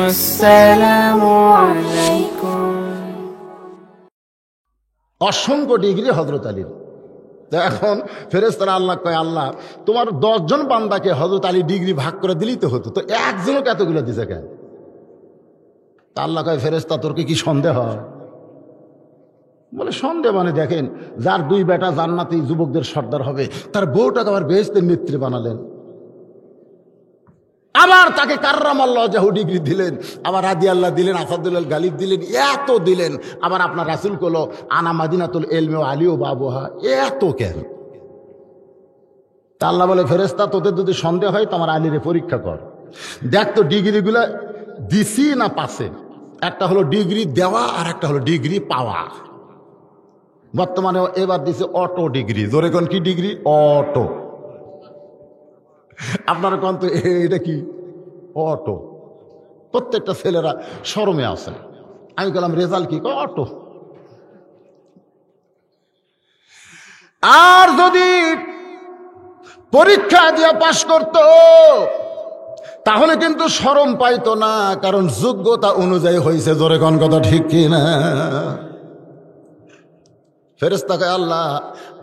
আসসালামু আলাইকুম। অসংখ্য ডিগ্রি হযরত আলীর। তো এখন ফেরেশতারা আল্লাহ কয়, আল্লাহ তোমার 10 জন বান্দাকে হযরত আলী ডিগ্রি ভাগ করে দিলেই তো হতো, তো একজনকে এতগুলো দিছে কেন? তা আল্লাহ কয়, ফেরেশতা তোর কি সন্দেহ হয়? বলে সন্দেহ মানে দেখেন, যার 2 বেটা জান্নাতি যুবকদের সর্দার হবে, তার বউটাকে আবার বেহেশতের নেত্রী বানালেন, আবার তাকে কাররামাল্লাহ ওয়াজহু ডিগ্রি দিলেন, আবার রাদিয়াল্লাহ দিলেন, আসাদুল্লাহ গালিব দিলেন, এত দিলেন। আবার আপনার রাসূল কলো আনা মাদিনাতুল ইলমি ওয়া আলী বাবুহা, এত কেন? তা আল্লাহ বলে, ফেরেশতা তোদের যদি সন্দেহ হয় তো আমার আলীরে পরীক্ষা কর, দেখ তো ডিগ্রিগুলো দিছি না পাছে। একটা হলো ডিগ্রি দেওয়া আর একটা হলো ডিগ্রি পাওয়া। বর্তমানে এবার দিছে অটো ডিগ্রি। জোরে কোন কি ডিগ্রি? অটো। আপনারা কোন তো এটা কি অটো? প্রত্যেকটা ছেলেরা শরমে আছে। আমি বললাম রেজাল্ট কি? অটো। আর যদি পরীক্ষা দিয়ে পাশ করত তাহলে কিন্তু শরম পাইতো না, কারণ যোগ্যতা অনুযায়ী হয়েছে। জোরে কোন কথা ঠিক কি না? ফেরেশতাকে আল্লাহ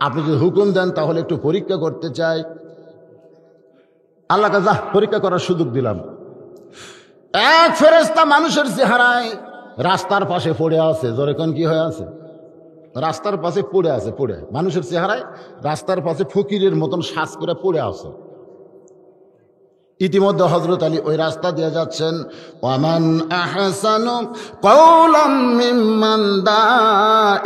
আপনি যদি হুকুম দেন তাহলে একটু পরীক্ষা করতে চাই। আল্লাহকে যা পরীক্ষা করার সুযোগ দিলাম। এক ফেরেশতা মানুষের চেহারায় রাস্তার পাশে পড়ে আছে। জোরে কোন কি হয়ে আছে? রাস্তার পাশে পড়ে আছে, পড়ে মানুষের চেহারায় রাস্তার পাশে ফকিরের মতন সাজ করে পড়ে আছে। ইতিমধ্যে হযরত আলী ওই রাস্তা দিয়ে যাচ্ছেন। ওয়ামান আহসানু কাওলাম মিম্মান দা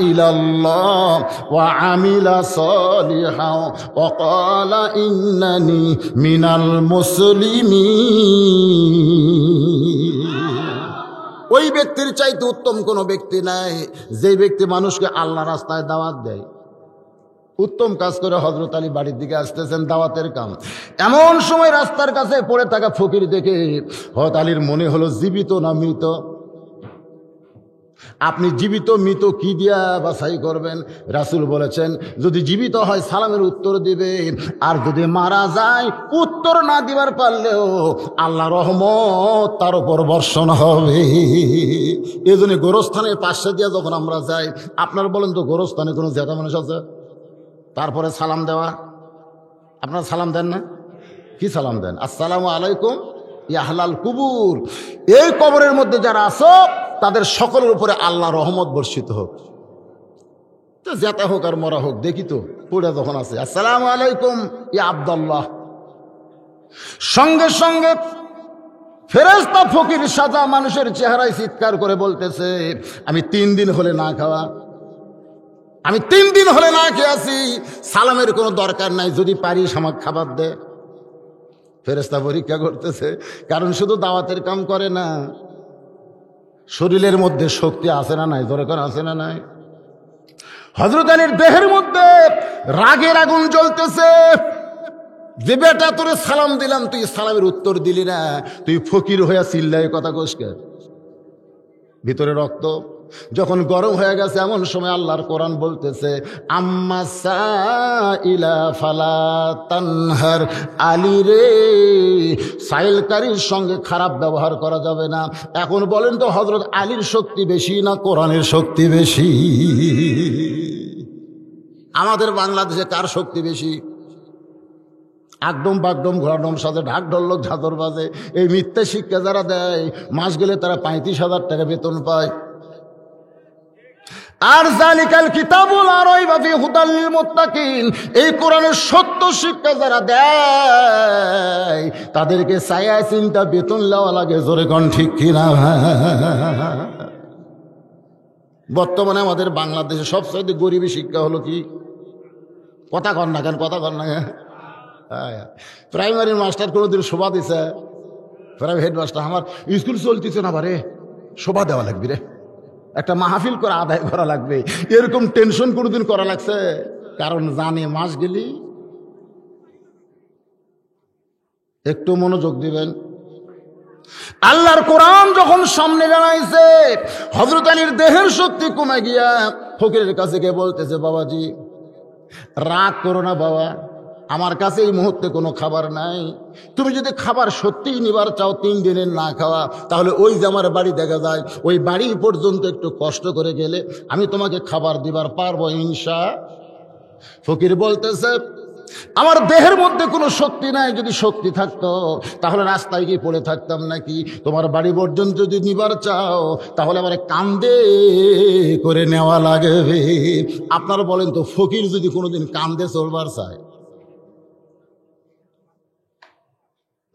ইলাল্লাহ ওয়া আমিলা সলিহাও ওয়া ক্বালা ইন্নানি মিনাল মুসলিমিন। ওই ব্যক্তির চাইতে উত্তম কোনো ব্যক্তি নাই যে ব্যক্তি মানুষকে আল্লাহ রাস্তায় দাওয়াত দেয়। উত্তম কাজ করে হযরত আলী বাড়ির দিকে আসতেছেন, দাওয়াতের কাম। এমন সময় রাস্তার কাছে পড়ে থাকা ফকির দেখে হযরত আলীর মনে হলো জীবিত না মৃত। আপনি জীবিত মৃত কি দিয়া বাছাই করবেন? রাসূল বলেছেন যদি জীবিত হয় সালামের উত্তর দিবে, আর যদি মারা যায় উত্তর না দিবার পারলেও আল্লাহ রহমত তার উপর বর্ষণ হবে। এই জন্য গোরস্থানের পাশে দিয়া যখন আমরা যাই, আপনারা বলেন তো গোরস্থানে কোনো জেতা মানুষ আছে? তারপরে সালাম দেওয়া, আপনারা সালাম দেন না? কি সালাম দেন? আসসালামু আলাইকুম ইয়া আহলাল কুবুর। এই কবরের মধ্যে যারা আছো তাদের সকলের উপরে আল্লাহ রহমত বর্ষিত হোক। তো জেতা হোক আর মরা হোক, দেখি তো পড়ে যখন আছে আসসালামু আলাইকুম ইয়া আব্দুল্লাহ, সঙ্গে সঙ্গে ফেরেশতা ফকির সাজা মানুষের চেহারায় চিৎকার করে বলতেছে, আমি 3 দিন হলে না খাওয়া, আমি 3 দিন হলে না খেয়ে আছি, সালামের কোনো দরকার নাই, যদি পারিস আমাকে খাবার দে। ফেরেশতা পরীক্ষা করতেছে, কারণ শুধু দাওয়াতের কাম করে না, শরীরের মধ্যে শক্তি আছে না নাই? দরকার আছে না নাই? হযরত আলীর দেহের মধ্যে রাগের আগুন জ্বলতেছে। যে বেটা তোরে সালাম দিলাম তুই সালামের উত্তর দিলি না, তুই ফকির হইয়া চিল্লাই কথা কোসকে। ভিতরে রক্ত যখন গরম হয়ে গেছে, এমন সময় আল্লাহর কোরআন বলতেছে আম্মা সাইলা ফালা তানহার। আলী রে, সাইলকারীর সঙ্গে খারাপ ব্যবহার করা যাবে না। এখন বলেন তো হযরত আলীর শক্তি বেশি না কোরআনের শক্তি বেশি? আমাদের বাংলাদেশে কার শক্তি বেশি? একদম বাগডম ঘোড়াডম সাজে ঢাক ঢোলক ঝাঁদর বাজে, এই মিথ্যা শিক্ষা যারা দেয় মাস গেলে তারা 35,000 টাকা বেতন পায়। আর জালিকাল কিতাবুল লা রাইবা ফি হুদাল লিল মুত্তাকিন, এই কোরআনের সত্য শিক্ষা যারা দেয় তাদেরকে ছায়া চিন্তা বেতন দেওয়া লাগে। জোরে কোন ঠিক কিনা? বর্তমানে আমাদের বাংলাদেশে সবচেয়ে গরিবী শিক্ষা হলো কি? কথা কন না কেন? কথা কন না কেন? প্রাইমারির মাস্টার কোনোদিন শোভা দিছে? প্রাইভেট হেডমাস্টার আমার স্কুল চলতেছে না বারে, শোভা দেওয়া লাগবে রে, একটা মাহফিল করে আদায় করা লাগবে, এরকম টেনশন কোনোদিন করা লাগছে? কারণ জানে মাস গেলি। একটু মনোযোগ দিবেন। আল্লাহর কোরআন যখন সামনে দাঁড়াইছে, হযরত আলীর দেহের শক্তি কমে গিয়া ফকিরের কাছে গিয়ে বলতেছে, বাবাজি রাগ করো না বাবা, আমার কাছে এই মুহূর্তে কোনো খাবার নাই। তুমি যদি খাবার সত্যিই নিবার চাও 3 দিনের না খাওয়া, তাহলে ওই যে আমার বাড়ি দেখা যায়, ওই বাড়ি পর্যন্ত একটু কষ্ট করে গেলে আমি তোমাকে খাবার দিবার পারবো ইনশাআল্লাহ। ফকির বলতেছে, আমার দেহের মধ্যে কোনো শক্তি নাই, যদি শক্তি থাকতো তাহলে রাস্তায় গিয়ে পড়ে থাকতাম নাকি? তোমার বাড়ি পর্যন্ত যদি নিবার চাও তাহলে আমার কান্দে করে নেওয়া লাগবে। আপনারা বলেন তো, ফকির যদি কোনোদিন কান্দে চলবার চায়,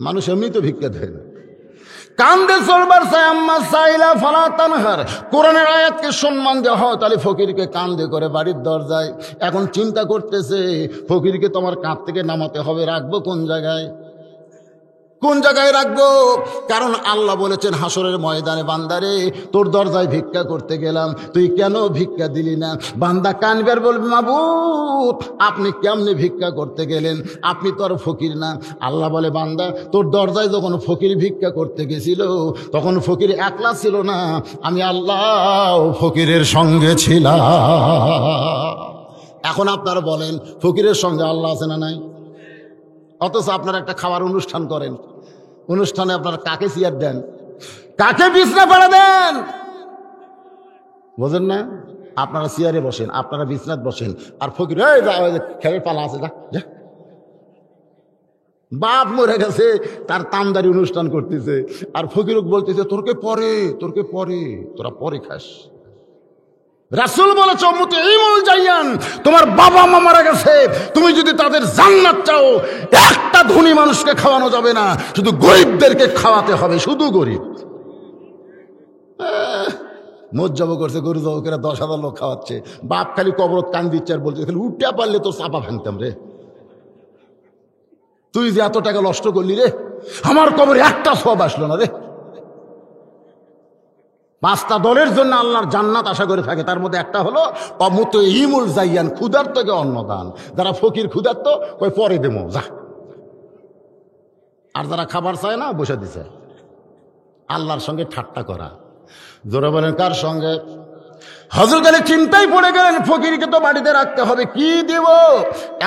মানুষ এমনি তো ভিক্ষা দেয় না, কান্দে চলবার চায়। আম্মা সাইলা ফালা তানহার, কোরআনের আয়াতকে সম্মান দেওয়া হয়, তাহলে ফকিরকে কান্দে করে বাড়ির দরজায়। এখন চিন্তা করতেছে, ফকিরকে তোমার কাঁধ থেকে নামাতে হবে, রাখবো কোন জায়গায়, কোন জায়গায় রাখবো? কারণ আল্লাহ বলেছেন হাসরের ময়দানে, বান্দারে তোর দরজায় ভিক্ষা করতে গেলাম, তুই কেন ভিক্ষা দিলি না? বান্দা কানবে আর বলবে, মাবুদ আপনি কেমনে ভিক্ষা করতে গেলেন, আপনি তো আর ফকির না। আল্লাহ বলে, বান্দা তোর দরজায় যখন ফকির ভিক্ষা করতে গেছিল তখন ফকির একলা ছিল না, আমি আল্লাহ ফকিরের সঙ্গে ছিলাম। এখন আপনারা বলেন, ফকিরের সঙ্গে আল্লাহ আছে না নাই? অথচ আপনারা একটা খাবার অনুষ্ঠান করেন, অনুষ্ঠানে আপনারা কাকে চেয়ার দেন, কাকে বিছনা পাড়া দেন, বোঝেন না? আপনারা চেয়ারে বসেন, আপনারা বিছনাত বসেন, আর ফকির খেলের পালা আছে, যা যা। বাপ মরে গেছে, তার তামদারি অনুষ্ঠান করতেছে, আর ফকির বলতেছে, তোরকে পরে তোরা পরে খাস। রাসূল বলেছে, উম্মতে ইমুল জাইয়ান, তোমার বাবা মা মারা গেছে, তুমি যদি তাদের জান্নাত চাও, একটা ধনী মানুষকে খাওয়ানো যাবে না, শুধু গরিবদেরকে খাওয়াতে হবে, শুধু গরিব। মোজ জব করছে, গরু জবকেরা 10,000 লোক খাওয়াচ্ছে, বাপ খালি কবরত কান দিচ্ছে আর বলছে, খালি উঠতে পারলে তো চাপা ভাঙতাম রে, তুই যে এত টাকা নষ্ট করলি রে, আমার কবরে একটা সওয়াব আসলো না রে। 5টা দলের জন্য আল্লাহর জান্নাত আশা করে থাকে, তার মধ্যে একটা হলো উম্মতে ইমুল জাইয়ান, ক্ষুধার্তকে অন্নদান। যারা ফকির ক্ষুধার্ত, কই পরে দেবো যা, আর যারা খাবার চায় না বসে দিছে। আল্লাহর সঙ্গে ঠাট্টা করা। জোরে বলেন, কার সঙ্গে? হযরত আলী চিন্তায় পড়ে গেলেন, ফকিরকে তো বাড়িতে রাখতে হবে, কি দিব?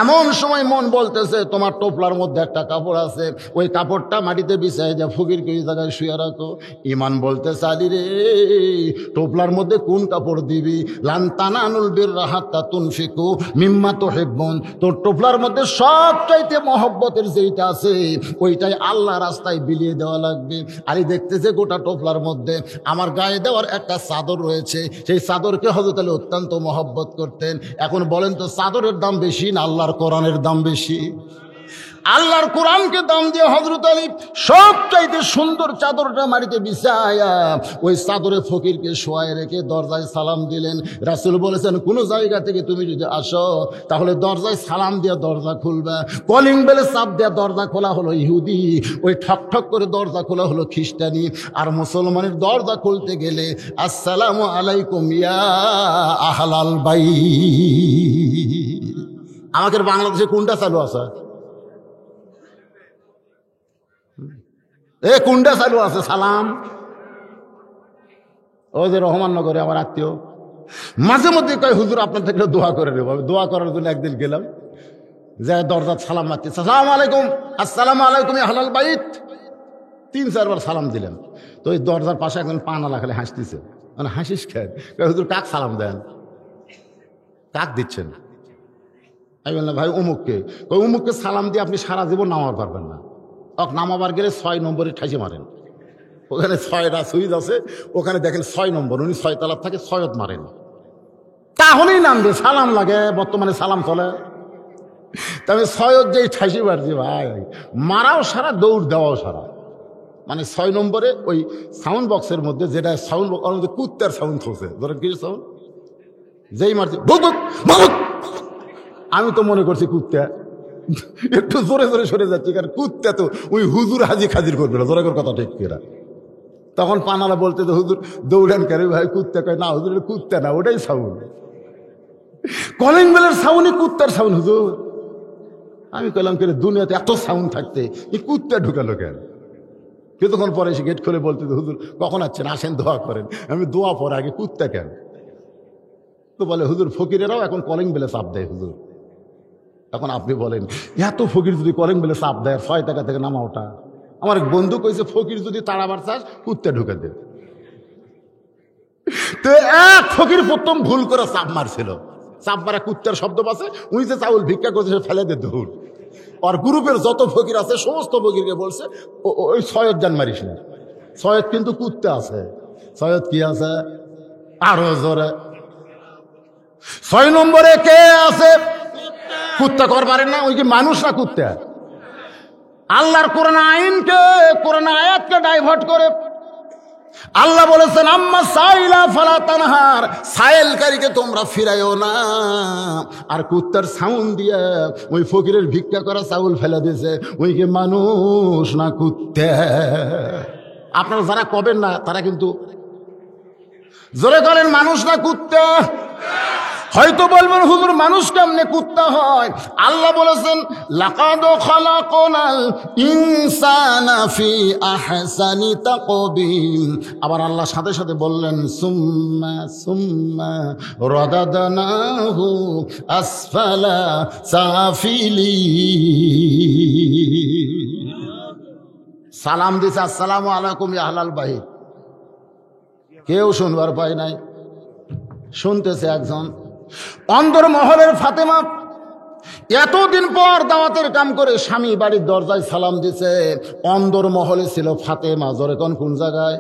এমন সময় মন বলতেছে, তোমার টোপলার মধ্যে একটা কাপড় আছে, ওই কাপড়টা মাটিতে বিছাই যা, ফকিরকে ওই জায়গায় শুয়ে রাখো। ইমান বলতেছে, আলী রে, টোপলার মধ্যে কোন কাপড় দিবি? লান তানালুল বিররা হাত্তা তুনফিকু মিম্মা তুহিব্বুন, তোর টোপলার মধ্যে সবচাইতে মহব্বতের যেইটা আছে ওইটাই আল্লাহ রাস্তায় বিলিয়ে দেওয়া লাগবে। আলী দেখতেছে, গোটা টোপলার মধ্যে আমার গায়ে দেওয়ার একটা চাদর রয়েছে, সেই চাদরকে হযরত আলী অত্যন্ত মহব্বত করতেন। এখন বলেন তো, চাদরের দাম বেশি না আল্লাহর কোরআনের দাম বেশি? আল্লাহর কোরআনকে দাম দিয়ে হযরত আলী সবচাইতে সুন্দর চাদরটা মাটিতে বিছায়া ওই চাদরে ফকিরকে শোয়ায় রেখে দরজায় সালাম দিলেন। রাসূল বলেছেন, কোনো জায়গা থেকে তুমি যদি আসো তাহলে দরজায় সালাম দিয়ে দরজা খুলবা। কলিং বেলে চাপ দেওয়া দরজা খোলা হলো ইহুদি, ওই ঠক ঠক করে দরজা খোলা হলো খ্রিস্টানি। আর মুসলমানের দরজা খুলতে গেলে আসসালামু আলাইকুম ইয়া আহলাল বাইত। আমাদের বাংলাদেশে কোনটা চালু আছে? কোনটা চালু আছে? সালাম। ওই যে রহমাননগরে আমার আত্মীয় মাঝে মধ্যে কয়, হুজুর আপনার থেকে দোয়া করে নেব। দোয়া করার জন্য একদিন গেলাম, যে দরজা সালাম মারছি, আসসালামু আলাইকুম, আসসালামু আলাইকুম আহলাল বাইত। 3-4 বার সালাম দিলেন। তো ওই দরজার পাশে একজন পানালা খালি হাসতেছে, মানে হাসিস খেয়ে, হুজুর কাক সালাম দেন, কাক দিচ্ছেন? আমি বললাম, ভাই অমুককে। অমুককে সালাম দিয়ে আপনি সারা জীবন নামার পারবেন না। নামাবার গেলে 6 নম্বরে ঠাইসে মারেন, ওখানে 6টা সুইচ আছে, ওখানে দেখেন 6 নম্বর, উনি 6 তলার থাকে, 6 মারেন, তাহলেই নামবে। সালাম লাগে, বর্তমানে সালাম চলে। তবে 6 যেই ঠাইসে মারছি ভাই, মারাও সারা, দৌড় দেওয়াও সারা। মানে 6 নম্বরে ওই সাউন্ড বক্সের মধ্যে, যেটা সাউন্ড বক্স মধ্যে কুত্তার সাউন্ড হচ্ছে, ধরেন কি সাউন্ড, যেই মারছে ভুক ভুক ভুক, আমি তো মনে করছি কুত্তা, একটু জোরে জোরে সরে যাচ্ছি, কারণ কুত্তা তো ওই হুজুর হাজি খাজির করবে না, জোরে কথা ঠিক কিনা। তখন পানালা বলতে, তো হুজুর দৌড়ান কেন ভাই? কুত্তা। কয় না হুজুর, কুত্তা না, ওটাই সাউন্ড, কলিং বেলের সাউন্ডই কুত্তার সাউন্ড হুজুর। আমি কইলাম, কেন দুনিয়াতে এত সাউন্ড থাকতে এই কুত্তা ঢুকালো কেন? কিছুক্ষণ পরে এসে গেট খুলে বলতে, হুজুর কখন আছেন? আসেন, দোয়া করেন। আমি দোয়া পরে, আগে কুত্তা কেন? তো বলে, হুজুর ফকিরেরাও এখন কলিং বেলে চাপ দেয় হুজুর। এখন আপনি বলেন এত ফকির যদি করেন বলে চাপ দেয় 6 টাকা থেকে নামা ওঠা। আমার এক বন্ধু কইছে ফকির যদি তাড়াবার চাস কুত্তে ঢুকে দে। তো এক ফকির প্রথম ভুল করে চাপ মারছিল, চাপ মারা কুত্তার শব্দ পাচ্ছে, উনি যে চাউল ভিক্ষা করছে সে ফেলে দে দৌড়। আর গ্রুপের যত ফকির আছে সমস্ত ফকিরকে বলছে ওই সৈয়দ জান মারিস না, সৈয়দ কিন্তু কুত্তা আছে। সৈয়দ কি আছে আরো জোরে 6 নম্বরে কে আছে? কুত্তা করবারেন না, ওই কি মানুষ না কুত্তা? আল্লাহর কোরআন আইনকে, কোরআন আয়াতকে ডাইভার্ট করে আল্লাহ বলেছেন আম্মা সাইলা ফালা তানহার, সাইলকারীকে তোমরা ফিরাইও না। আর কুত্তার সাউন্ড দিয়ে ওই ফকিরের ভিক্ষা করা চাউল ফেলে দিয়েছে, ওই কি মানুষ না কুত্তা? আপনারা যারা কবেন না তারা কিন্তু জোরে করেন মানুষ না কুত্তা? হয়তো বলবেন হুজুর মানুষ কেমনে কুত্তা হয়? আল্লাহ বলেছেন লাকাদ খালাকনাল ইনসানা ফি আহসানি তাকবীম। আবার আল্লাহ সাথে সাথে বললেন সুম্মা রাদাদনাহু আসফালা সাফিলিন। সালাম দিছে আসসালামু আলাইকুম ইয়া আহলাল বাইত, কেউ শুনবার পায় নাই। শুনতেছে একজন অন্দর মহলের ফাতেমা, এতদিন পর দাওয়াতের কাম করে স্বামী বাড়ির দরজায় সালাম দিছে। অন্দর মহলে ছিল ফাতেমা। জোরে কোন জায়গায়?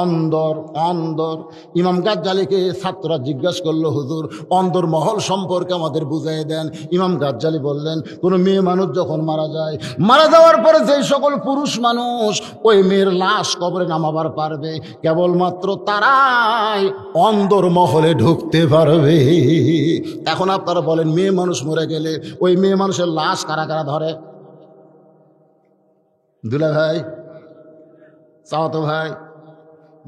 অন্দর। অন্দর। ইমাম গাজ্জালীকে ছাত্ররা জিজ্ঞাসা করলো হুজুর অন্দর মহল সম্পর্কে আমাদের বুঝাই দেন। ইমাম গাজ্জালী বললেন কোনো মেয়ে মানুষ যখন মারা যায়, মারা যাওয়ার পরে যেই সকল পুরুষ মানুষ ওই মেয়ের লাশ কবরে নামাবার পারবে, কেবলমাত্র তারাই অন্দর মহলে ঢুকতে পারবে। এখন আপনারা বলেন মেয়ে মানুষ মরে গেলে ওই মেয়ে মানুষের লাশ কারা কারা ধরে? দুলা ভাই, চাওয়াতো ভাই,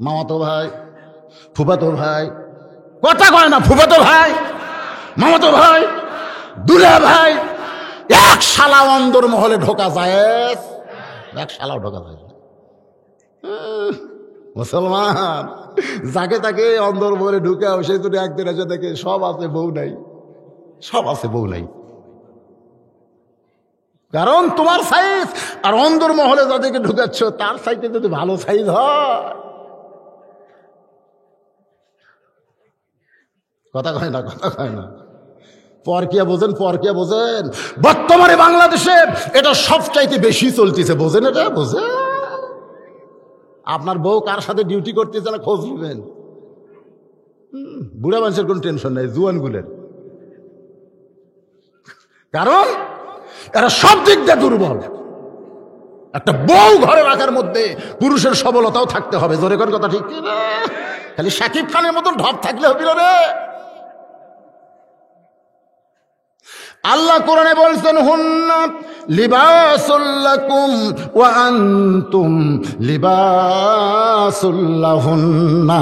মামাতো ভাই, ফুফাতো ভাই, কথা কয় না, ফুফাতো ভাই, মামাতো ভাই, দুলা ভাই, এক শালা অন্দর মহলে ঢোকা যায়? এক শালাও ঢোকা যায় না। মুসলমান যাকে তাকে অন্দর মহলে ঢুকে সে যদি একদিন এসে দেখে সব আছে বউ নাই, সব আছে বউ নাই। কারণ তোমার সাইজ আর অন্দর মহলে যাদেরকে ঢুকাচ্ছ তার সাইজে যদি ভালো সাইজ হয়। কথা কয় না, কথা কয় না। পরকিয়া বোঝেন, পরকিয়া বোঝেন। বর্তমানে বাংলাদেশে এটা সবচাইতে বেশি চলতেছে, বোঝেন? এটা বোঝেন? আপনার বউ কার সাথে ডিউটি করতেছে না খোঁজ নেবেন। বুড়া মানুষের কোন টেনশন নাই, জুয়ান গুলের। কারণ এরা সব দিক দিয়ে দুর্বল। একটা বউ ঘরে রাখার মধ্যে পুরুষের সবলতাও থাকতে হবে। জোরে কোন কথা ঠিক না? খালি শাকিব খানের মতন ঢপ থাকলে হবে রে। আল্লাহ কোরআনে বলছেন হুন্না লিবাসুল লাকুম ওয়া আনতুম লিবাসুল লাহুন্না।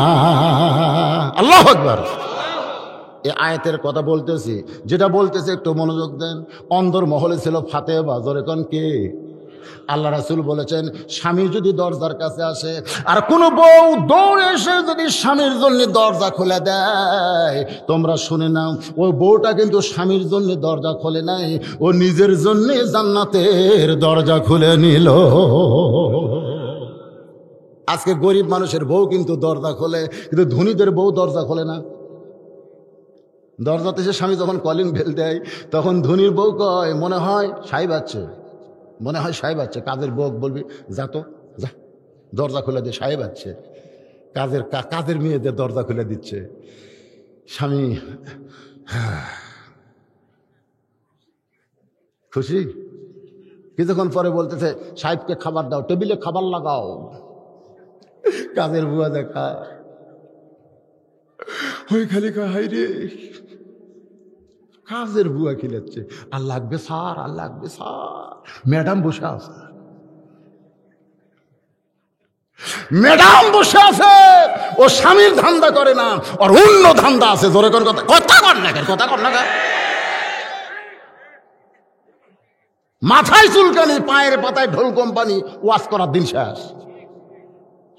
আল্লাহু আকবার। এই আয়াতের কথা বলতেছি, যেটা বলতেছে একটু মনোযোগ দেন। অন্দর মহলে ছিল ফাতেমা। জোরে কোন কে? আল্লাহ রাসূল বলেছেন স্বামী যদি দরজার কাছে আসে আর কোনো বউ দৌড়ে এসে যদি স্বামীর জন্য দরজা খুলে দেয়, তোমরা শুনে নাও ওই বউটা কিন্তু স্বামীর জন্য দরজা খোলে নাই, ও নিজের জন্য জান্নাতের দরজা খুলে নিল। আজকে গরিব মানুষের বউ কিন্তু দরজা খোলে, কিন্তু ধনীদের বউ দরজা খোলে না। দরজাতে সে স্বামী যখন কলিং বেল দেয় তখন ধনীর বউ কয় মনে হয় সাহেব আছে, মনে হয় সাহেব আছে। কাজের বউ বলবি যা তো যা, দরজা খুলে দে, সাহেব আছে। কাজের মেয়েদের দরজা খুলে দিচ্ছে। স্বামী খুশি। কিছুক্ষণ পরে বলতেছে সাহেবকে খাবার দাও, টেবিলে খাবার লাগাও। কাজের বুয়া দেখা ওই খালি হাই রে, কাজের বুয়া খিলাচ্ছে। আর লাগবে স্যার, আর লাগবে স্যার। ম্যাডাম বসে আছে, ম্যাডাম বসে আছে। ও স্বামীর ধান্দা করে না, ওর অন্য ধান্দা আছে। জোরে কোন কথা, কথা কর না, কথা কর না। মাথায় চুলকানি, পায়ের পাতায় ঢোল কোম্পানি, ওয়াজ করার দিন শেষ।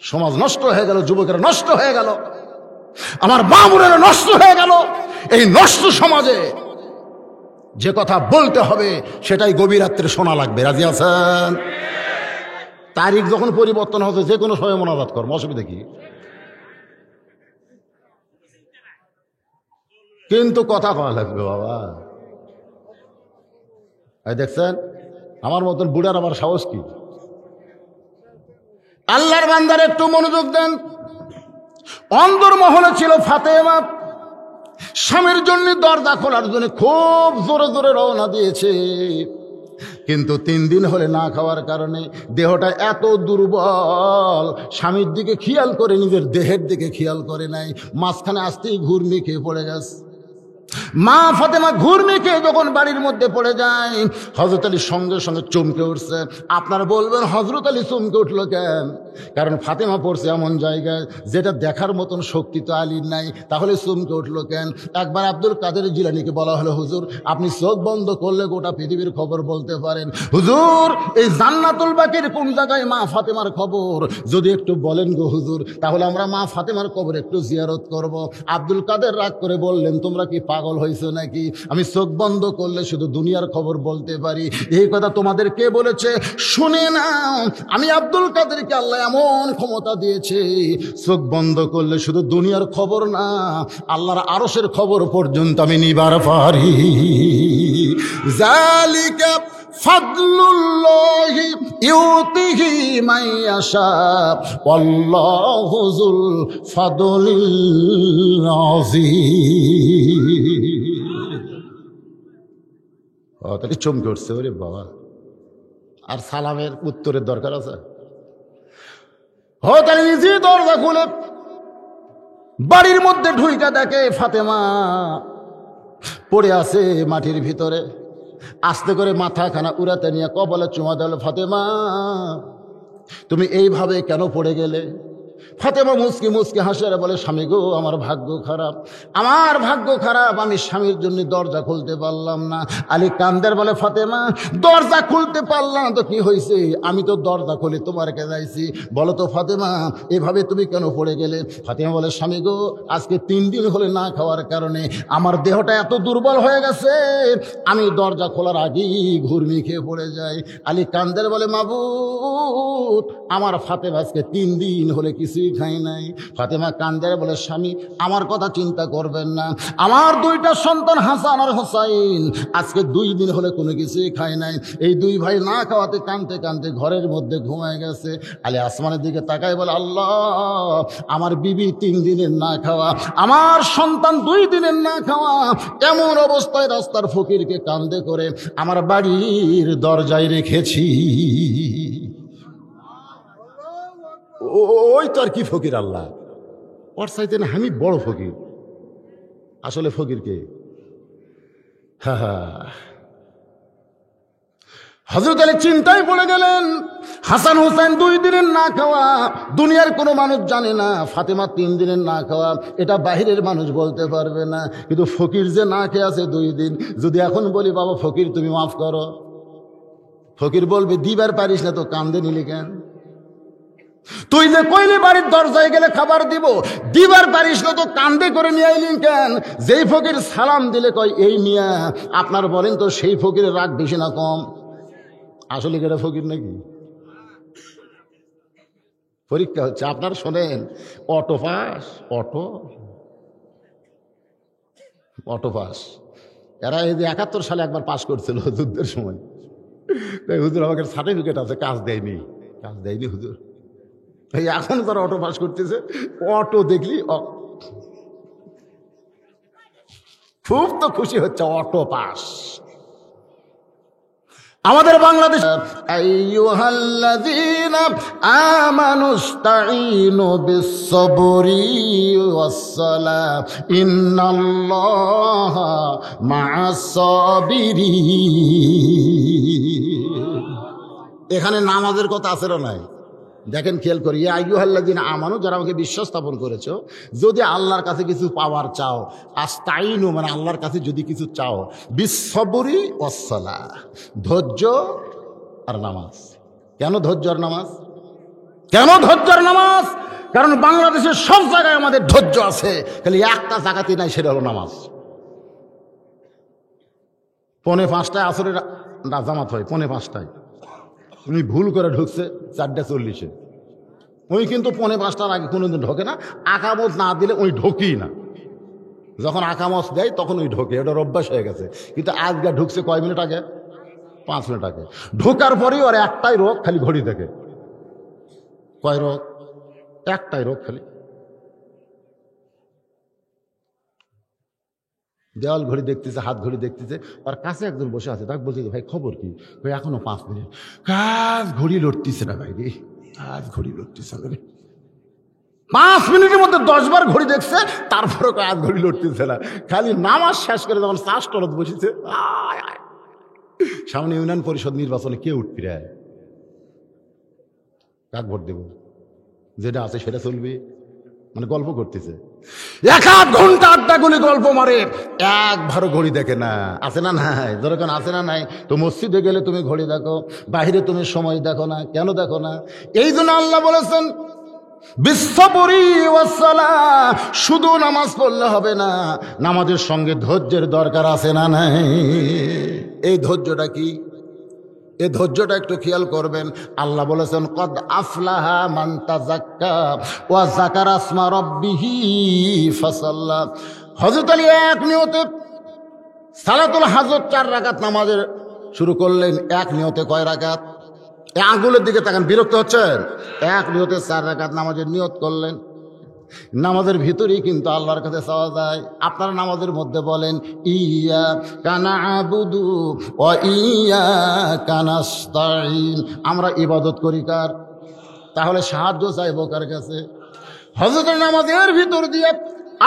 সমাজ নষ্ট হয়ে গেল, যুবকেরা নষ্ট হয়ে গেল, আমার বাবুরেরা নষ্ট হয়ে গেল। এই নষ্ট সমাজে যে কথা বলতে হবে সেটাই গভীর রাত্রে শোনা লাগবে। রাজি আছেন? তারিখ যখন পরিবর্তন হচ্ছে যে কোনো সময় মোনাজাত করবো, অসুবিধা কি? কিন্তু কথা কওয়া লাগবে বাবা। এই দেখছেন আমার মতন বুড়ার আমার সাহস কি? আল্লাহর বান্দার একটু মনোযোগ দেন। অন্দরমহলে ছিল ফাতেমা, স্বামীর জন্য দরজা খোলার জন্য খুব জোরে জোরে রওনা দিয়েছে, কিন্তু 3 দিন হলে না খাওয়ার কারণে দেহটা এত দুর্বল, স্বামীর দিকে খেয়াল করে নিজের দেহের দিকে খেয়াল করে নাই, মাঝখানে আসতেই ঘুরনি খেয়ে পড়ে গেছে। মা ফাতেমা ঘুরনি খেয়ে যখন বাড়ির মধ্যে পড়ে যায়, হযরত আলী সঙ্গে সঙ্গে চমকে উঠছে। আপনারা বলবেন হযরত আলী চমকে উঠলো কেন? কারণ ফাতেমা পড়ছে এমন জায়গায় যেটা দেখার মতন শক্তি তো আলীর নাই, তাহলে চমকে উঠলো কেন? একবার আব্দুল কাদের জিলানীকে বলা হলো, হুজুর আপনি চোখ বন্ধ করলে গোটা পৃথিবীর খবর বলতে পারেন। হুজুর এই জান্নাতুল বাকির কোন জায়গায় মা ফাতেমার খবর যদি একটু বলেন গো হুজুর, তাহলে আমরা মা ফাতেমার কবর একটু জিয়ারত করব। আব্দুল কাদের রাগ করে বললেন, তোমরা কি পাগল হয়েছে নাকি? আমি চোখ বন্ধ করলে শুধু দুনিয়ার খবর বলতে পারি। এই কথা তোমাদের কে বলেছে? শুনে নাও, আমি আব্দুল কাদেরকে আল্লাহ এমন ক্ষমতা দিয়েছে, চোখ বন্ধ করলে শুধু দুনিয়ার খবর না, আল্লাহর আরশের খবর পর্যন্ত আমি নিবার পারি। যালিকা ফাদলুল্লাহি ইউতিহি মান ইয়াশা ওয়াল্লাহু যুল ফাদলিল আযীম। তাকে চমকে উঠছে, ওরে বাবা, আর সালামের উত্তরের দরকার আছে? তাহলে নিজে দরজা খুলে বাড়ির মধ্যে ঢুইকা দেখে ফাতেমা পড়ে আছে মাটির ভিতরে। আস্তে করে মাথা খানা উড়াতে নিয়ে কপালে চুমা দিল, ফাতেমা তুমি এইভাবে কেন পড়ে গেলে? ফাতেমা মুচকি মুচকি হাসে আর বলে, স্বামী গো আমার ভাগ্য খারাপ, আমার ভাগ্য খারাপ, আমি স্বামীর জন্য দরজা খুলতে পারলাম না। আলী কান্দের বলে, ফাতেমা দরজা খুলতে পারলাম তো কি হয়েছে? আমি তো দরজা খুলে তোমার কাছে যাইছি, বলো তো ফাতেমা এভাবে তুমি কেন পড়ে গেলে? ফাতেমা বলে, স্বামী গো আজকে 3 দিন হলে না খাওয়ার কারণে আমার দেহটা এত দুর্বল হয়ে গেছে, আমি দরজা খোলার আগেই ঘুরমি খেয়ে পড়ে যাই। আলী কান্দের বলে, মাবুদ আমার ফাতেমা আজকে 3 দিন হলে কিছুই খাই নাই। ফাতেমা কান্দের বলে, স্বামী আমার কথা চিন্তা করবেন না, আমার 2টা সন্তান হাসান আর হোসাইন আজকে 2 দিন হলে কোনো কিছুই খায় নাই। এই 2 ভাই না খাওয়াতে কাঁদতে কাঁদতে ঘরের মধ্যে ঘুমায় গেছে। আলী আসমানের দিকে তাকায় বলে, আল্লাহ আমার বিবি 3 দিনের না খাওয়া, আমার সন্তান 2 দিনের না খাওয়া, এমন অবস্থায় রাস্তার ফকিরকে কান্দে করে আমার বাড়ির দরজায় রেখেছি। ওই তো আর কি ফকির, আল্লাহ ওর চাইতে না আমি বড় ফকির। আসলে ফকির কে? হযরত আলী চিন্তায় পড়ে গেলেন। হাসান হোসেন 2 দিনের না খাওয়া, দুনিয়ার কোনো মানুষ জানে না। ফাতেমা 3 দিনের না খাওয়া, এটা বাহিরের মানুষ বলতে পারবে না, কিন্তু ফকির যে না খেয়ে আছে 2 দিন, যদি এখন বলি বাবা ফকির তুমি মাফ করো, ফকির বলবে দিবার পারিস না তো কান্দে নিলি কেন? তুই যে কইলি বাড়ির দরজায় গেলে খাবার দিব, দিবার পারিস না তো কান্দে করে নিয়ে আইলি কেন? যেই ফকির সালাম দিলে কয় এই মিয়া, আপনার বলেন তো সেই ফকিরের রাগ বেশি না কম? আসলে কেটা ফকির নাকি? পরীক্ষা হচ্ছে আপনার, শোনেন, অটো পাস, অটো পাস, এরা এই যে 71 সালে একবার পাস করছিল যুদ্ধের সময়, তাই হুজুর আমাকে সার্টিফিকেট আছে, কাজ দেয়নি হুজুর। এই এখন তারা অটো পাস করতেছে, অটো দেখলি খুব তো খুশি হচ্ছে, অটো পাস। আমাদের বাংলাদেশ আইয়ুহাল্লাযীনা আমানুস্তাঈনু বিস-সাবরি ওয়াস-সালাহ ইন্নাল্লাহা মা'আস-সাবিরিন। এখানে নামাজের কথা আছে না নাই? দেখেন খেয়াল করি, ইয়া আইয়ুহাল্লাযীনা আমানু, যারা আমাকে বিশ্বাস স্থাপন করেছো, যদি আল্লাহর কাছে কিছু পাওয়ার চাও, আস্তাইনু মানে আল্লাহর কাছে যদি কিছু চাও, বিস-সাবরি ওয়াস-সালাহ, ধৈর্য আর নামাজ। কেন ধৈর্য আর নামাজ? কেন ধৈর্য আর নামাজ? কারণ বাংলাদেশের সব জায়গায় আমাদের ধৈর্য আছে, খালি একটা জায়গাতে নাই, সেটা হলো নামাজ। 4:45 আসরের জামাত হয়, 4:45। উনি ভুল করে ঢুকছে 4:40। উনি কিন্তু 4:45 আগে কোনোদিন ঢোকে না, আকামত না দিলে উনি ঢোকেই না। যখন আকামত দেয় তখন উনি ঢোকে, ওটা অভ্যাস হয়ে গেছে। কিন্তু আজকে ঢুকছে কয় মিনিট আগে? 5 মিনিট আগে। ঢোকার পরেই ওর একটাই রোগ, খালি ঘড়ি দেখে। কয় রোগ? একটাই রোগ, খালি দেওয়াল ঘড়ি দেখতেছে, হাত ঘড়ি দেখতেছে। আর কাছে একজন বসে আছে, তাকে বলছে ভাই খবর কি? ভাই এখনো 5 মিনিট। কাজ ঘড়ি লড়তিছে না ভাই রে, কাজ ঘড়ি লড়তিছে না রে। 5 মিনিটের মধ্যে 10 বার ঘড়ি দেখছে, তারপরে কাজ ঘড়ি লড়তেছে না। খালি নামাজ শেষ করে যখন শ্বাস টলত বসেছে, সামনে ইউনিয়ন পরিষদ নির্বাচনে কে উঠবি রে? কাক ভোট দেব? যেটা আছে সেটা চলবে। মানে গল্প করতেছে, 1 ঘন্টা আড্ডা গুলি গল্প মারে, একবারও ঘড়ি দেখে না। আছে না নাই? যখন আছে না নাই? তো মসজিদে গেলে তুমি ঘড়ি দেখো, বাহিরে তুমি সময় দেখো না, কেন দেখো না? এই জন্য আল্লাহ বলেছেন বিশ্বপরি ওয়াসসালা, শুধু নামাজ পড়লে হবে না, নামাজের সঙ্গে ধৈর্যের দরকার আছে না নাই? এই ধৈর্যটা কি? এই ধৈর্যটা একটু খেয়াল করবেন। আল্লাহ বলেছেন কদ আফলাহা মান তাযাক্কা ওয়া যাকারা ইসমা রাব্বিহি ফাসাল্লা। হযরত আলী এক নিয়তে সালাতুল হাজত 4 রাকাত নামাজের শুরু করলেন। এক নিয়তে কয় রাকাত? আঙ্গুলের দিকে তাকান, বিরক্ত হচ্ছেন? এক নিয়তে 4 রাকাত নামাজের নিয়ত করলেন। নামাজের ভিতরেই কিন্তু আল্লাহর কাছে চাওয়া যায়। আপনারা নামাজের মধ্যে বলেন ইয়্যাকা না'বুদু ওয়া ইয়্যাকা নাস্তাঈন। আমরা ইবাদত করি কার? তাহলে সাহায্য চাইবো কার কাছে? হযরত নামাজের ভিতর দিয়ে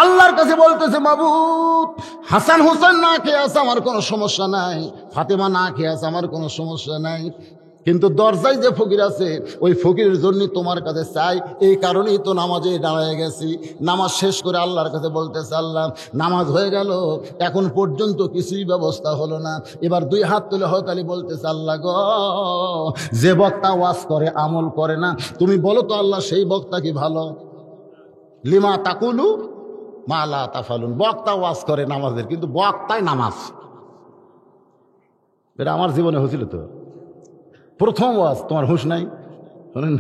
আল্লাহর কাছে বলতেছে মাবুদ, হাসান হোসেন না খেয়ে আছে আমার কোনো সমস্যা নাই, ফাতেমা না খেয়ে আছে আমার কোনো সমস্যা নাই, কিন্তু দরজায় যে ফকির আছে ওই ফকিরের জন্য তোমার কাছে চাই। এই কারণেই তো নামাজে দাঁড়ায় গেছি। নামাজ শেষ করে আল্লাহর কাছে বলতেছে আল্লাহ নামাজ হয়ে গেল, এখন পর্যন্ত কিছুই ব্যবস্থা হলো না। এবার 2 হাত তুলে হতালি বলতেছে আল্লাহ গো, যে বক্তা ওয়াজ করে আমল করে না, তুমি বলো তো আল্লাহ সেই বক্তা কি ভালো? লিমা তাকুলু মা লা তাফালুন। বক্তা ওয়াজ করে নামাজের, কিন্তু বক্তায় নামাজ। এটা আমার জীবনে হয়েছিল তো, প্রথম ওয়াজ। তোমার হুঁশ নাই? শোনেন,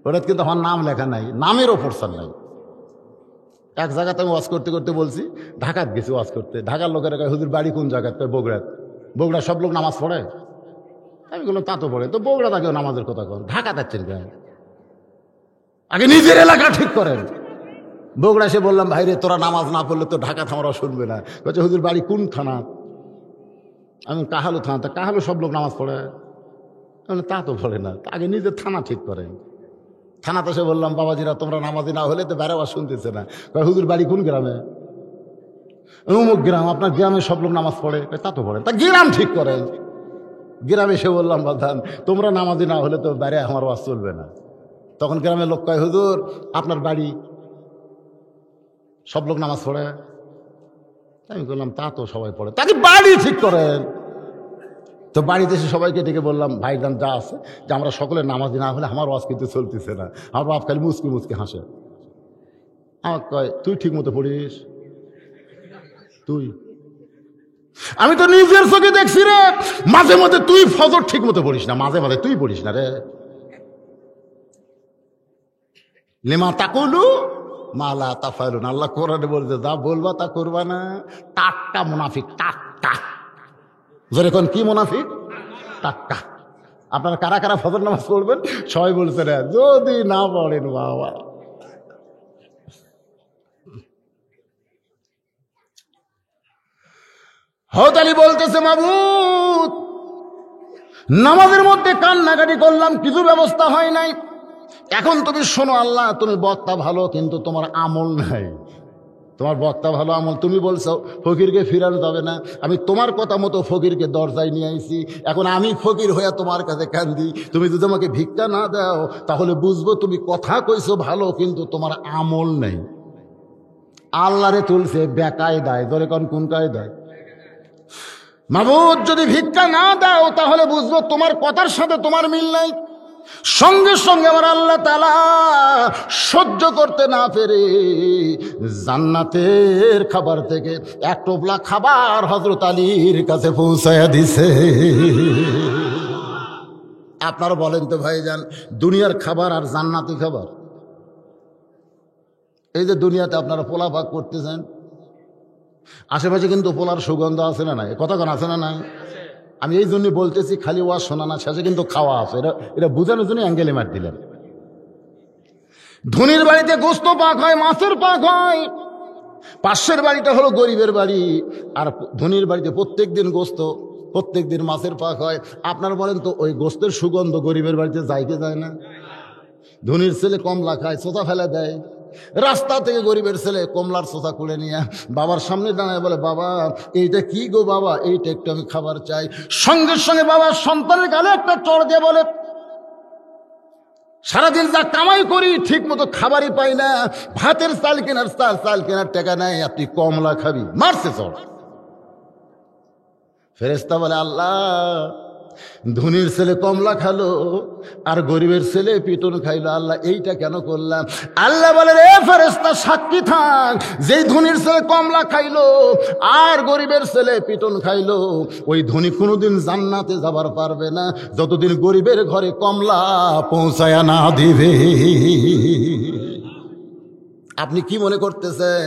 ওটা কিন্তু আমার নাম লেখা নাই, নামেরও প্রচার নাই। এক জায়গাতে আমি ওয়াজ করতে করতে বলছি, ঢাকাত গেছি ওয়াজ করতে। ঢাকার লোকেরা কয় হুজুর বাড়ি কোন জায়গায়? বগুড়াত। বগুড়া সব লোক নামাজ পড়ে? আমি বললাম তা তো পড়ে। তো বগুড়া তাকেও নামাজের কথা কন, ঢাকা যাচ্ছেন কেন? আগে নিজের এলাকা ঠিক করেন। বগুড়া এসে বললাম ভাই রে, তোরা নামাজ না পড়লে তো ঢাকা থামারা শুনবে না। বলছে হুজুর বাড়ি কোন থানা? আমি কাহালু থানা। তা কাহালু সব লোক নামাজ পড়ে? তা তো বলে না, আগে নিজের থানা ঠিক করেন। থানাতে এসে বললাম বাবাজিরা তোমরা নামাজি না হলে তো বেড়াবার শুনতেছে না। হুজুর বাড়ি কোন গ্রামে? অমুক গ্রাম। আপনার গ্রামে সব লোক নামাজ পড়ে? তা তো পড়ে। তা গ্রাম ঠিক করেন। গ্রামে এসে বললাম বাদান তোমরা নামাজি না হলে তো বাইরে আমার ওয়াজ চলবে না। তখন গ্রামের লোক কয় হুজুর আপনার বাড়ি সব লোক নামাজ পড়ে? আমি বললাম তা তো সবাই পড়ে। তাকে বাড়ি ঠিক করেন। তো বাড়িতে এসে সবাইকে ডেকে বললাম ভাইজান যা আছে, যে আমরা সকলের নামাজি না হলে আমার ওয়াজ কিন্তু চলতেছে না। আমার বাপ খালি মুচকি মুচকি হাসে। আমার কয় তুই ঠিক মতো পড়িস? তুই? আমি তো নিজের চোখে দেখছি রে, মাঝে মাঝে তুই ফজর ঠিক মতো পড়িস না, মাঝে মাঝে তুই পড়িস না রে। লিমা তাকুলু মা লা তাফালুন। আল্লাহ কোরআনে বলতে যা বলবা তা করবা না। টাটকা মুনাফিক, টাটকা। জোরে কোন কি মুনাফিক? টাটকা। আপনারা কারা কারা ফজর নামাজ পড়বেন? সবাই বলছে রে, যদি না পড়েন বাবা। হতালি বলতেছে মাবুদ নামাজের মধ্যে কান্নাকাটি করলাম, কিছু ব্যবস্থা হয় নাই। এখন তুমি শোনো আল্লাহ, তুমি বক্তা ভালো কিন্তু তোমার আমল নাই। তোমার বক্তা ভালো, আমল তুমি বলছো ফকিরকে ফিরানো যাবে না। আমি তোমার কথা মতো ফকিরকে দরজায় নিয়ে আইছি। এখন আমি ফকির হইয়া তোমার কাছে কান্দি। তুমি যদি আমাকে ভিক্ষা না দাও তাহলে বুঝবো তুমি কথা কইছো ভালো কিন্তু তোমার আমল নেই। আল্লাহরে তুলছে বেকায়দায়। ধরে কোন কায়দায়? মাবুদ যদি ভিক্ষা না দাও তাহলে বুঝবো তোমার কথার সাথে তোমার মিল নাই। সঙ্গে সঙ্গে আমার আল্লাহ তাআলা সহ্য করতে না পেরে জান্নাতের খাবার থেকে এক টোপলা খাবার হযরত আলীর কাছে পৌঁছায়া দিছে। আপনারা বলেন তো ভাইজান, দুনিয়ার খাবার আর জান্নাতি খাবার, এই যে দুনিয়াতে আপনারা পোলা ভাগ করতেছেন, আশেপাশে কিন্তু পোলার সুগন্ধ আছে না নাই? কথা কোন আছে না নাই? আমি এই জন্য বলতেছি, খালি ওয়াজ শোনা না, শেষে কিন্তু খাওয়া আছে। এটা বোঝানোর জন্য অ্যাঙ্গেলে মার দিলেন। ধনীর বাড়িতে গোস্ত পাক হয়, মাছের পাক হয়, পাশের বাড়িটা হলো গরিবের বাড়ি, আর ধনীর বাড়িতে প্রত্যেক দিন গোস্ত, প্রত্যেক দিন মাছের পাক হয়। আপনারা বলেন তো, ওই গোস্তের সুগন্ধ গরিবের বাড়িতে যাইতে যায় না? ধনীর ছেলে কমলা খায়, সোঁচা ফেলে দেয়। রাস্তা থেকে গরিবের ছেলে কমলার সোঁচা খুলে নিয়ে বাবার সামনে দাঁড়ায় বলে, বাবা এইটা কি গো বাবা, এইটা একটু আমি খাবার চাই। সঙ্গে সঙ্গে বাবা সন্তানের গালে একটা চড় দিয়ে বলে, সারাদিন যা কামাই করি ঠিক মতো খাবারই পাই না, ভাতের চাল কেনার টাকা নাই, আপনি কমলা খাবি। মারছে চড়। ফেরেশতা বলে, আল্লাহ, ধনীর ছেলে কমলা খালো আর গরিবের ছেলে পিটন খাইলো, আল্লাহ এইটা কেন করলাম? আল্লাহ বলে, রে ফেরেশতা সাক্ষী থাক, যেই ধনীর ছেলে কমলা খাইলো আর গরিবের ছেলে পিটন খাইলো, ওই ধনী কোনোদিন জান্নাতে যাবার পারবে না যতদিন গরিবের ঘরে কমলা পৌঁছায়া না দিবে। আপনি কি মনে করতেছেন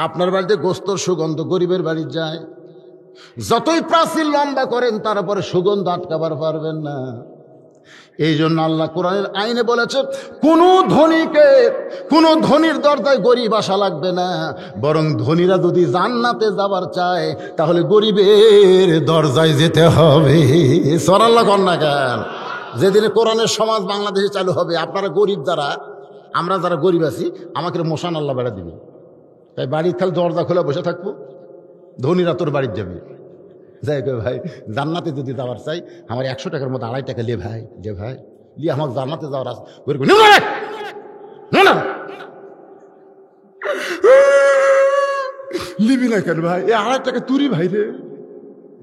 আপনার বাড়িতে গোস্তর সুগন্ধ গরিবের বাড়ি যায়? যতই প্রাচীর লম্বা করেন তারপরে সুগন্ধ আটকাবার পারবেন না। এই জন্য আল্লাহ কোরআনের আইনে বলেছে, কোন ধনীর দরজায় গরিব আসা লাগবে না, বরং ধনীরা যদি জান্নাতে যাবার চায় তাহলে গরিবের দরজায় যেতে হবে। সুবহানাল্লাহ কন্যা কেন? যেদিনে কোরআনের সমাজ বাংলাদেশে চালু হবে, আপনারা গরিব যারা, আমরা যারা গরিব আছি, আমাকে মোশান আল্লাহ বেড়া দিবে। তাই বাড়ির খালি দরজা খোলা বসে থাকবো, ধনীরা তোর বাড়ির যাবে। যাই গে ভাই, জান্নাতে যদি যাওয়ার চাই, আমার 100 টাকার মধ্যে 2.5 টাকা লে ভাই, যে ভাই লি আমার জান্নাতে যাওয়ার আছে। লিবি না কেন ভাই? 2.5 টাকা তুরি ভাই রে।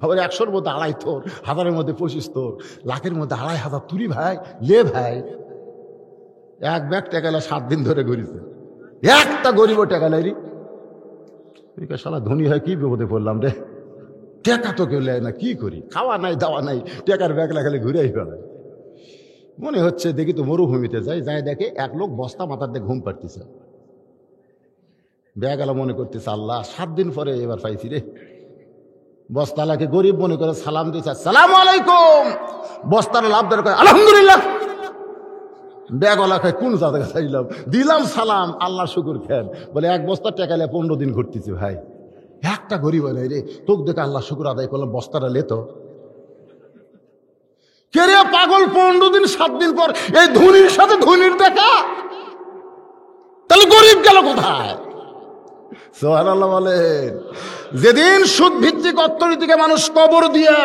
আবার 100-র মধ্যে 2.5 তোর, 1000-এর মধ্যে 25 তোর, লাখের মধ্যে 2.5 তুরি ভাই, লে ভাই। এক ব্যাগ টাকা 7 দিন ধরে ঘুরিছে, একটা গরিব টাকা নাই রে। শালা ধনী হয় কি বিপদে পড়লাম রে। টাকা তো কেউ নেয় না, কি করি? খাওয়া নাই, দাওয়া নাই, টাকার ব্যাগ লাগালে ঘুরে ফেলায়। মনে হচ্ছে দেখি তো মরুভূমিতে যাই দেখে এক লোক বস্তা মাথার দিয়ে ঘুম পাড়তেছে। ব্যাগ আলা মনে করতেছে, আল্লাহ 7 দিন পরে এবার পাইছি রে। বস্তালাকে গরিব মনে করে সালাম দিচ্ছে, আসসালামু আলাইকুম। বস্তার লাভ দর করে, আলহামদুলিল্লাহ। ব্যাগওয়ালা খায়, কোন জায়গা চাইলাম, দিলাম সালাম, আল্লাহ শুকুর খেন। বলে, এক বস্তা টাকালে 15 দিন ঘুরতেছি ভাই, একটা গরিব নাই রে। তোকে দেখে আল্লাহ শুকুর আদায় করলাম, বস্তাটা লেতো কে রে পাগল? 15 দিন 7 দিন পর এই ধনীর সাথে ধনীর দেখা, তাহলে গরিব গেল কোথায়? সুবহানাল্লাহ বলেন। যেদিন সুদ ভিত্তিক অর্থনীতিকে মানুষ কবর দিয়ে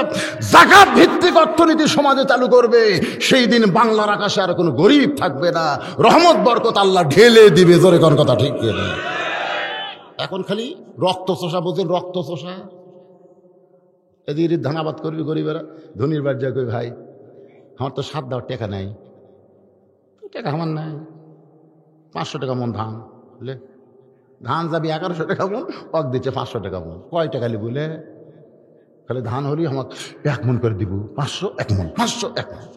যাকাত ভিত্তিক অর্থনীতি সমাজে চালু করবে, সেই দিন বাংলার আকাশে আর কোনো গরিব থাকবে না, রহমত বরকত আল্লাহ ঢেলে দিবে। জোরে কোন কথা ঠিক কিনা? এখন খালি রক্ত চোষা, বুঝেন, রক্ত চোষা। এদিকে ধানাবাদ করবি গরিবেরা, ধনীর বাড়ি যা কই, ভাই আমার তো 7 দেওয়ার টাকা নাই, টাকা আমার নাই। 500 টাকা মন ধান, বুঝলে ধান যাবি 1100 টাকা মন, অক দিচ্ছে 500 টাকা মন। কয় টাকা লি বলে? খালি ধান হলেই আমার 1 মন করে দিব, 500 1 মন, 500 1 মন।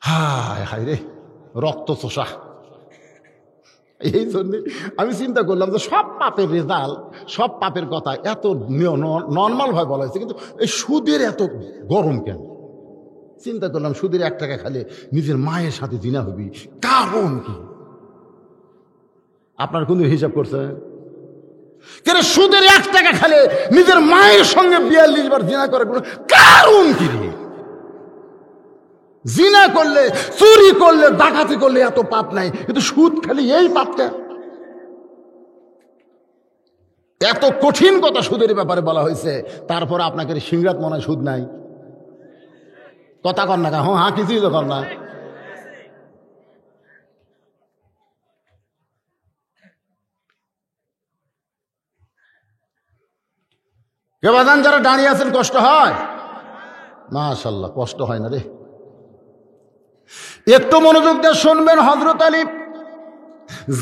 হায় হায় রে, রক্ত চোষা। এই জন্যে আমি চিন্তা করলাম যে সব পাপের রেজাল্ট, সব পাপের কথা এত নর্মাল ভাবে বলা হয়েছে, কিন্তু এই সুদের এত গরম কেন? চিন্তা করলাম, সুদের 1 টাকা খালে নিজের মায়ের সাথে জিনা হবি, কারণ কি? আপনার কোন হিসাব করছে? কেন সুদের 1 টাকা খালে নিজের মায়ের সঙ্গে 42 বার জিনা করে, কারণ কি রে? জিনা করলে, চুরি করলে, ডাকাতি করলে এত পাপ নাই, কিন্তু সুদ খালি এই পাপটা। এত কঠিন কথা সুদের ব্যাপারে বলা হয়েছে, তারপর আপনাকে সিংরাত মনে হয় সুদ নাই। কথা কর না, হ্যাঁ কিছুই তো কর না। কে বাজান যারা দাঁড়িয়ে আছেন কষ্ট হয়? মাশাআল্লাহ, কষ্ট হয় না রে। একটু মনোযোগ দিয়ে শুনবেন। হযরত আলী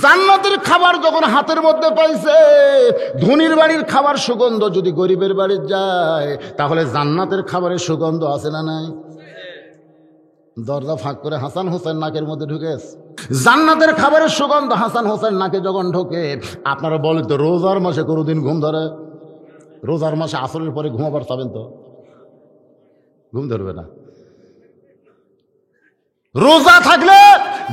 জান্নাতের খাবার যখন হাতের মধ্যে পাইছে, ধনীর বাড়ির খাবার সুগন্ধ যদি গরিবের বাড়ির যায়, তাহলে জান্নাতের খাবারের সুগন্ধ আছে না নাই? দরজা ফাঁক করে হাসান হোসেন নাকের মধ্যে ঢুকেছে। জান্নাতের খাবারের সুগন্ধ হাসান হোসেন নাকে যখন ঢোকে, আপনারা বলেন তো রোজার মাসে কোনোদিন ঘুম ধরে? রোজার মাসে আসরের পরে ঘুমাবার চাবেন তো? ঘুম ধরবে না। রোজা থাকলে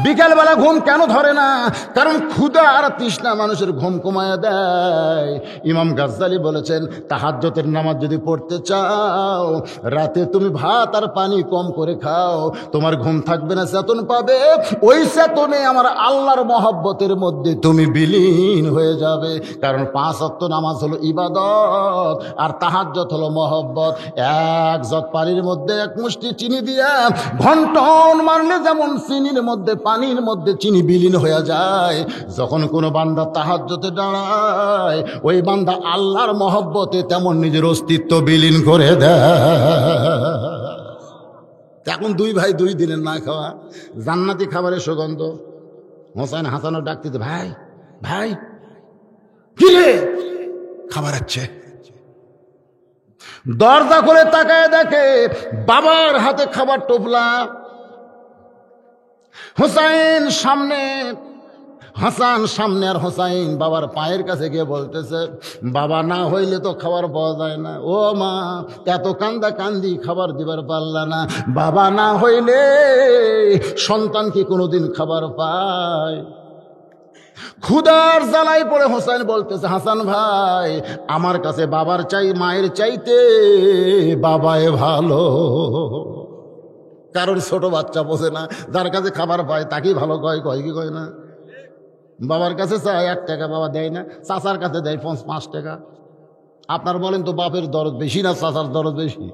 বিকেলবেলা ঘুম কেন ধরে না? কারণ ক্ষুধা আর তৃষ্ণা মানুষের ঘুম কমায় দেয়। ইমাম গাজ্জালী বলেছেন, তাহাজ্জুদের নামাজ যদি পড়তে চাও, রাতে তুমি ভাত আর পানি কম করে খাও, তোমার ঘুম থাকবে না, চেতন পাবে। ওই চেতনে আমার আল্লাহর মহব্বতের মধ্যে তুমি বিলীন হয়ে যাবে। কারণ 5 ওয়াক্ত নামাজ হলো ইবাদত, আর তাহাজ্জুদ হলো মহব্বত। এক জগ পানির মধ্যে এক মুষ্টি চিনি দিয়া ঘন্টন মারলে যেমন চিনির মধ্যে পানির মধ্যে চিনি বিলীন হয়ে যায়, যখন কোনো বান্দা তাহাজ্জুদে দাঁড়ায়, ওই বান্দা আল্লাহর মহব্বতে তেমন নিজের অস্তিত্ব বিলীন করে দেয়। এখন 2 ভাই 2 দিনের না খাওয়া, জান্নাতি খাবারের সুগন্ধ। হোসেন হাসানও ডাক দিতে, ভাই ভাই কি রে, খাবার আছে। দরজা করে তাকায় দেখে বাবার হাতে খাবার টোপলা। হোসাইন সামনে, হাসান সামনে, আর হোসাইন বাবার পায়ের কাছে গিয়ে বলতেছে, বাবা না হইলে তো খাবার পাওয়া যায় না। ও মা, এত কান্দা কান্দি খাবার দিবার পারলা না। বাবা না হইলে সন্তান কি কোনোদিন খাবার পায়? ক্ষুধার জ্বালায় পড়ে হোসেন বলতেছে, হাসান ভাই, আমার কাছে বাবার চাই মায়ের চাইতে বাবায় ভালো। কারোর ছোট বাচ্চা বোঝে না, যার কাছে খাবার পায় তাকেই ভালো কয়, কয় কি কয় না? বাবার কাছে চায় 1 টাকা, বাবা দেয় না। চাচার কাছে দেয় 5 টাকা। আপনার বলেন তো বাপের দরদ বেশি না চাচার দরদ বেশি?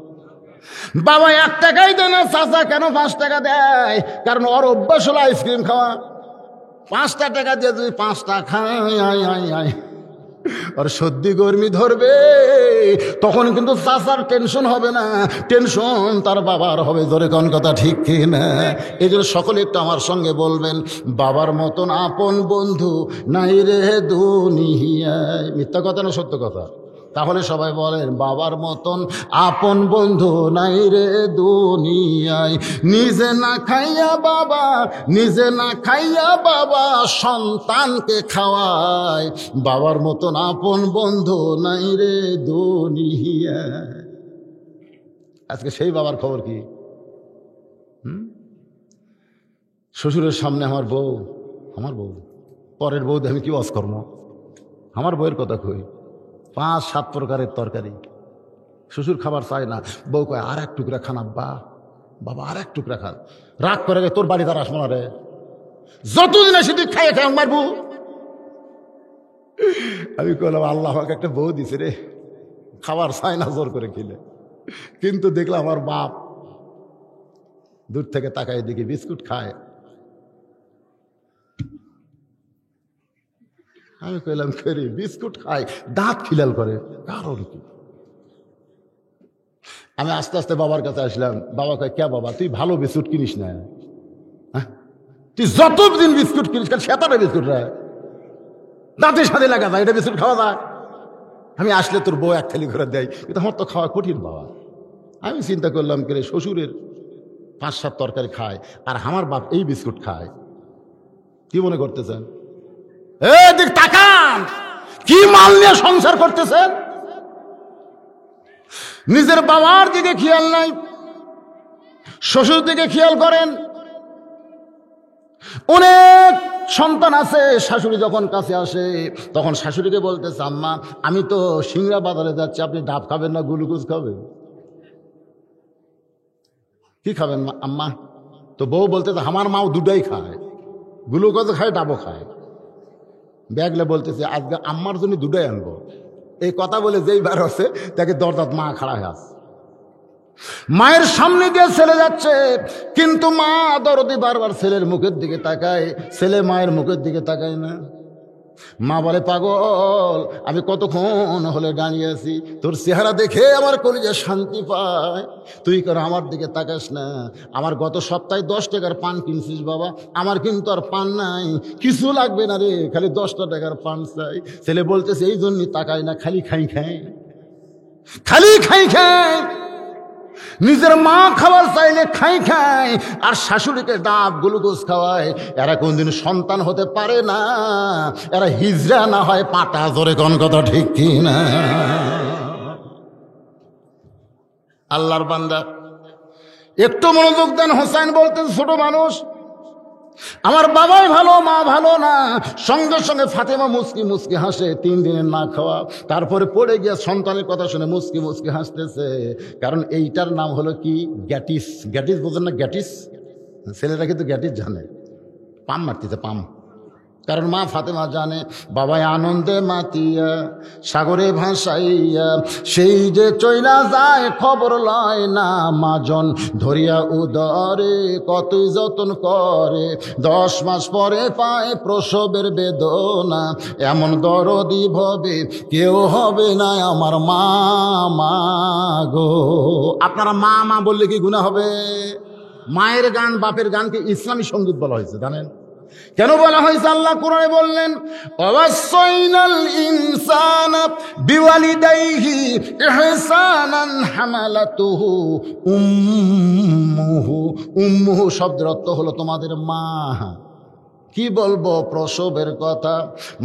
বাবা 1 টাকাই দেয় না, চাচা কেন 5 টাকা দেয়? কারণ ওর অভ্যাস হলো আইসক্রিম খাওয়া। 5 টাকা দিয়ে যদি 5টা খায়, আর সর্দি গরমি ধরবে, তখন কিন্তু চাচার টেনশন হবে না, টেনশন তার বাবার হবে। ধরে কোন কথা ঠিক কি না? এই জন্য সকলে একটু আমার সঙ্গে বলবেন, বাবার মতন আপন বন্ধু নাই রে দুনিয়ায়। মিথ্যা কথা না সত্য কথা? তাহলে সবাই বলেন, বাবার মতন আপন বন্ধু নাই রে দুনিয়ায়। নিজে না খাইয়া বাবা, নিজে না খাইয়া বাবা সন্তানকে খাওয়ায়। বাবার মতন আপন বন্ধু নাই রে দুনিয়ায়। আজকে সেই বাবার খবর কি? শ্বশুরের সামনে আমার বউ, পরের বউ আমি কি ওয়াজ করব? আমার বউয়ের কথা কই, 5-7 প্রকারের তরকারি। শ্বশুর খাবার চায় না, বউ কয় আর 1 টুকরা খান আব্বা, বাবা আর 1 টুকরা খান। রাগ করে, তোর বাড়ি তার আসবো না রে, যতদিন আসি তুই খাইয়ে খাই মারবো। আমি কইলাম, আল্লাহ আমাকে একটা বউ দিছে রে, খাবার চায় না জোর করে খেলে। কিন্তু দেখলাম আমার বাপ দূর থেকে তাকায় দেখি বিস্কুট খায়। আমি কইলাম, করি বিস্কুট খায়, দাঁত খিলাল করে, কারণ কি? আমি আস্তে আস্তে বাবার কাছে আসলাম। বাবা কয়, কে বাবা, তুই ভালো বিস্কুট কিনিস না? হ্যাঁ, তুই যতদিন বিস্কুট কিনিস, কারণ সেতারে বিস্কুট রে দাঁতের সাথে লাগা যায়, এটা বিস্কুট খাওয়া যায়? আমি আসলে তোর বউ 1 থালি করে দেয়, কিন্তু আমার তো খাওয়া কঠিন বাবা। আমি চিন্তা করলাম, করে শ্বশুরের 5-7 তরকারি খায়, আর আমার বাপ এই বিস্কুট খায়। কি মনে করতেছেন? দেখ তাকান, কি মাল নিয়ে সংসার করতেছেন? নিজের বাবার দিকে খেয়াল নাই, শ্বশুর দিকে খেয়াল করেন। অনেক সন্তান আছে, শাশুড়ি যখন কাছে আসে তখন শাশুড়িকে বলতেছে, আম্মা আমি তো সিংড়া বাজারে যাচ্ছি, আপনি ডাব খাবেন না গ্লুকোজ খাবেন? কি খাবেন আম্মা? তো বউ বলতেছে, আমার মাও দুটাই খায়, গ্লুকোজ খায় ডাবও খায়। ব্যাগলে বলতেছে, আজকে আম্মার জন্য 2টাই আনবো। এই কথা বলে যেই বার হচ্ছে তাকে দরজাত মা খাড়া হয়ে আছে। মায়ের সামনে দিয়ে ছেলে যাচ্ছে, কিন্তু মা দরদি বারবার ছেলের মুখের দিকে তাকায়, ছেলে মায়ের মুখের দিকে তাকায় না। মা বলে, পাগল, আমি কতক্ষণ হলে দাঁড়িয়ে আছি, তোর চেহারা দেখে আমার কলিজা শান্তি পায়। তুই কেন আমার দিকে তাকাস না? আমার গত সপ্তাহে 10 টাকার পান কিনছিস বাবা, আমার কিন্তু আর পান নাই, কিছু লাগবে না রে, খালি 10টা টাকার পান চাই। ছেলে বলতেছে, এই জন্যই তাকাই না, খালি খাই খাই, খালি খাই খাই। নিজের মা খাবার চাইলে খাই খাই, আর শাশুড়িকে ডাব গ্লুকোজ খাওয়ায়। এরা কোনদিন সন্তান হতে পারে না, এরা হিজড়া না হয় পাটা। জোরে কোন কথা ঠিক কি না? আল্লাহর বান্দা, একটু মনোযোগ দেন। হোসাইন বলতেন, ছোট মানুষ, আমার বাবাই ভালো, মা ভালো না। সঙ্গে সঙ্গে ফাতেমা মুচকি মুচকি হাসে, 3 দিনের না খাওয়া। তারপরে পড়ে গিয়ে সন্তানের কথা শুনে মুচকি মুচকি হাসতেছে, কারণ এইটার নাম হলো কি? গ্যাটিস। গ্যাটিস বোঝেন না? গ্যাটিস, ছেলেরা কিন্তু গ্যাটিস জানে, পাম মারতেছে, পাম। কারণ মা ফাতেমা জানে, বাবাই আনন্দে মাতিয়া সাগরে ভাসাইয়া সেই যে চইলা যায়, খবর লয় না মাজন ধরিয়া উদরে, কতই যতন করে 10 মাস পরে পায় প্রসবের বেদনা। এমন দরদি ভবে কেউ হবে না আমার মা, মা গো। আপনারা মা মা বললে কি গুনাহ হবে? মায়ের গান, বাপের গানকে ইসলামী সঙ্গীত বলা হয়েছে, জানেন কেন বলা হয়েছে? আল্লাহ কোরআনে বললেন, ওয়াসাইনাল ইনসানা বিওয়ালিদাইহি ইহসানান হামালাতুহু উম্মুহু। উম্মুহু শব্দের অর্থ হলো তোমাদের মা। কি বলবো প্রসবের কথা,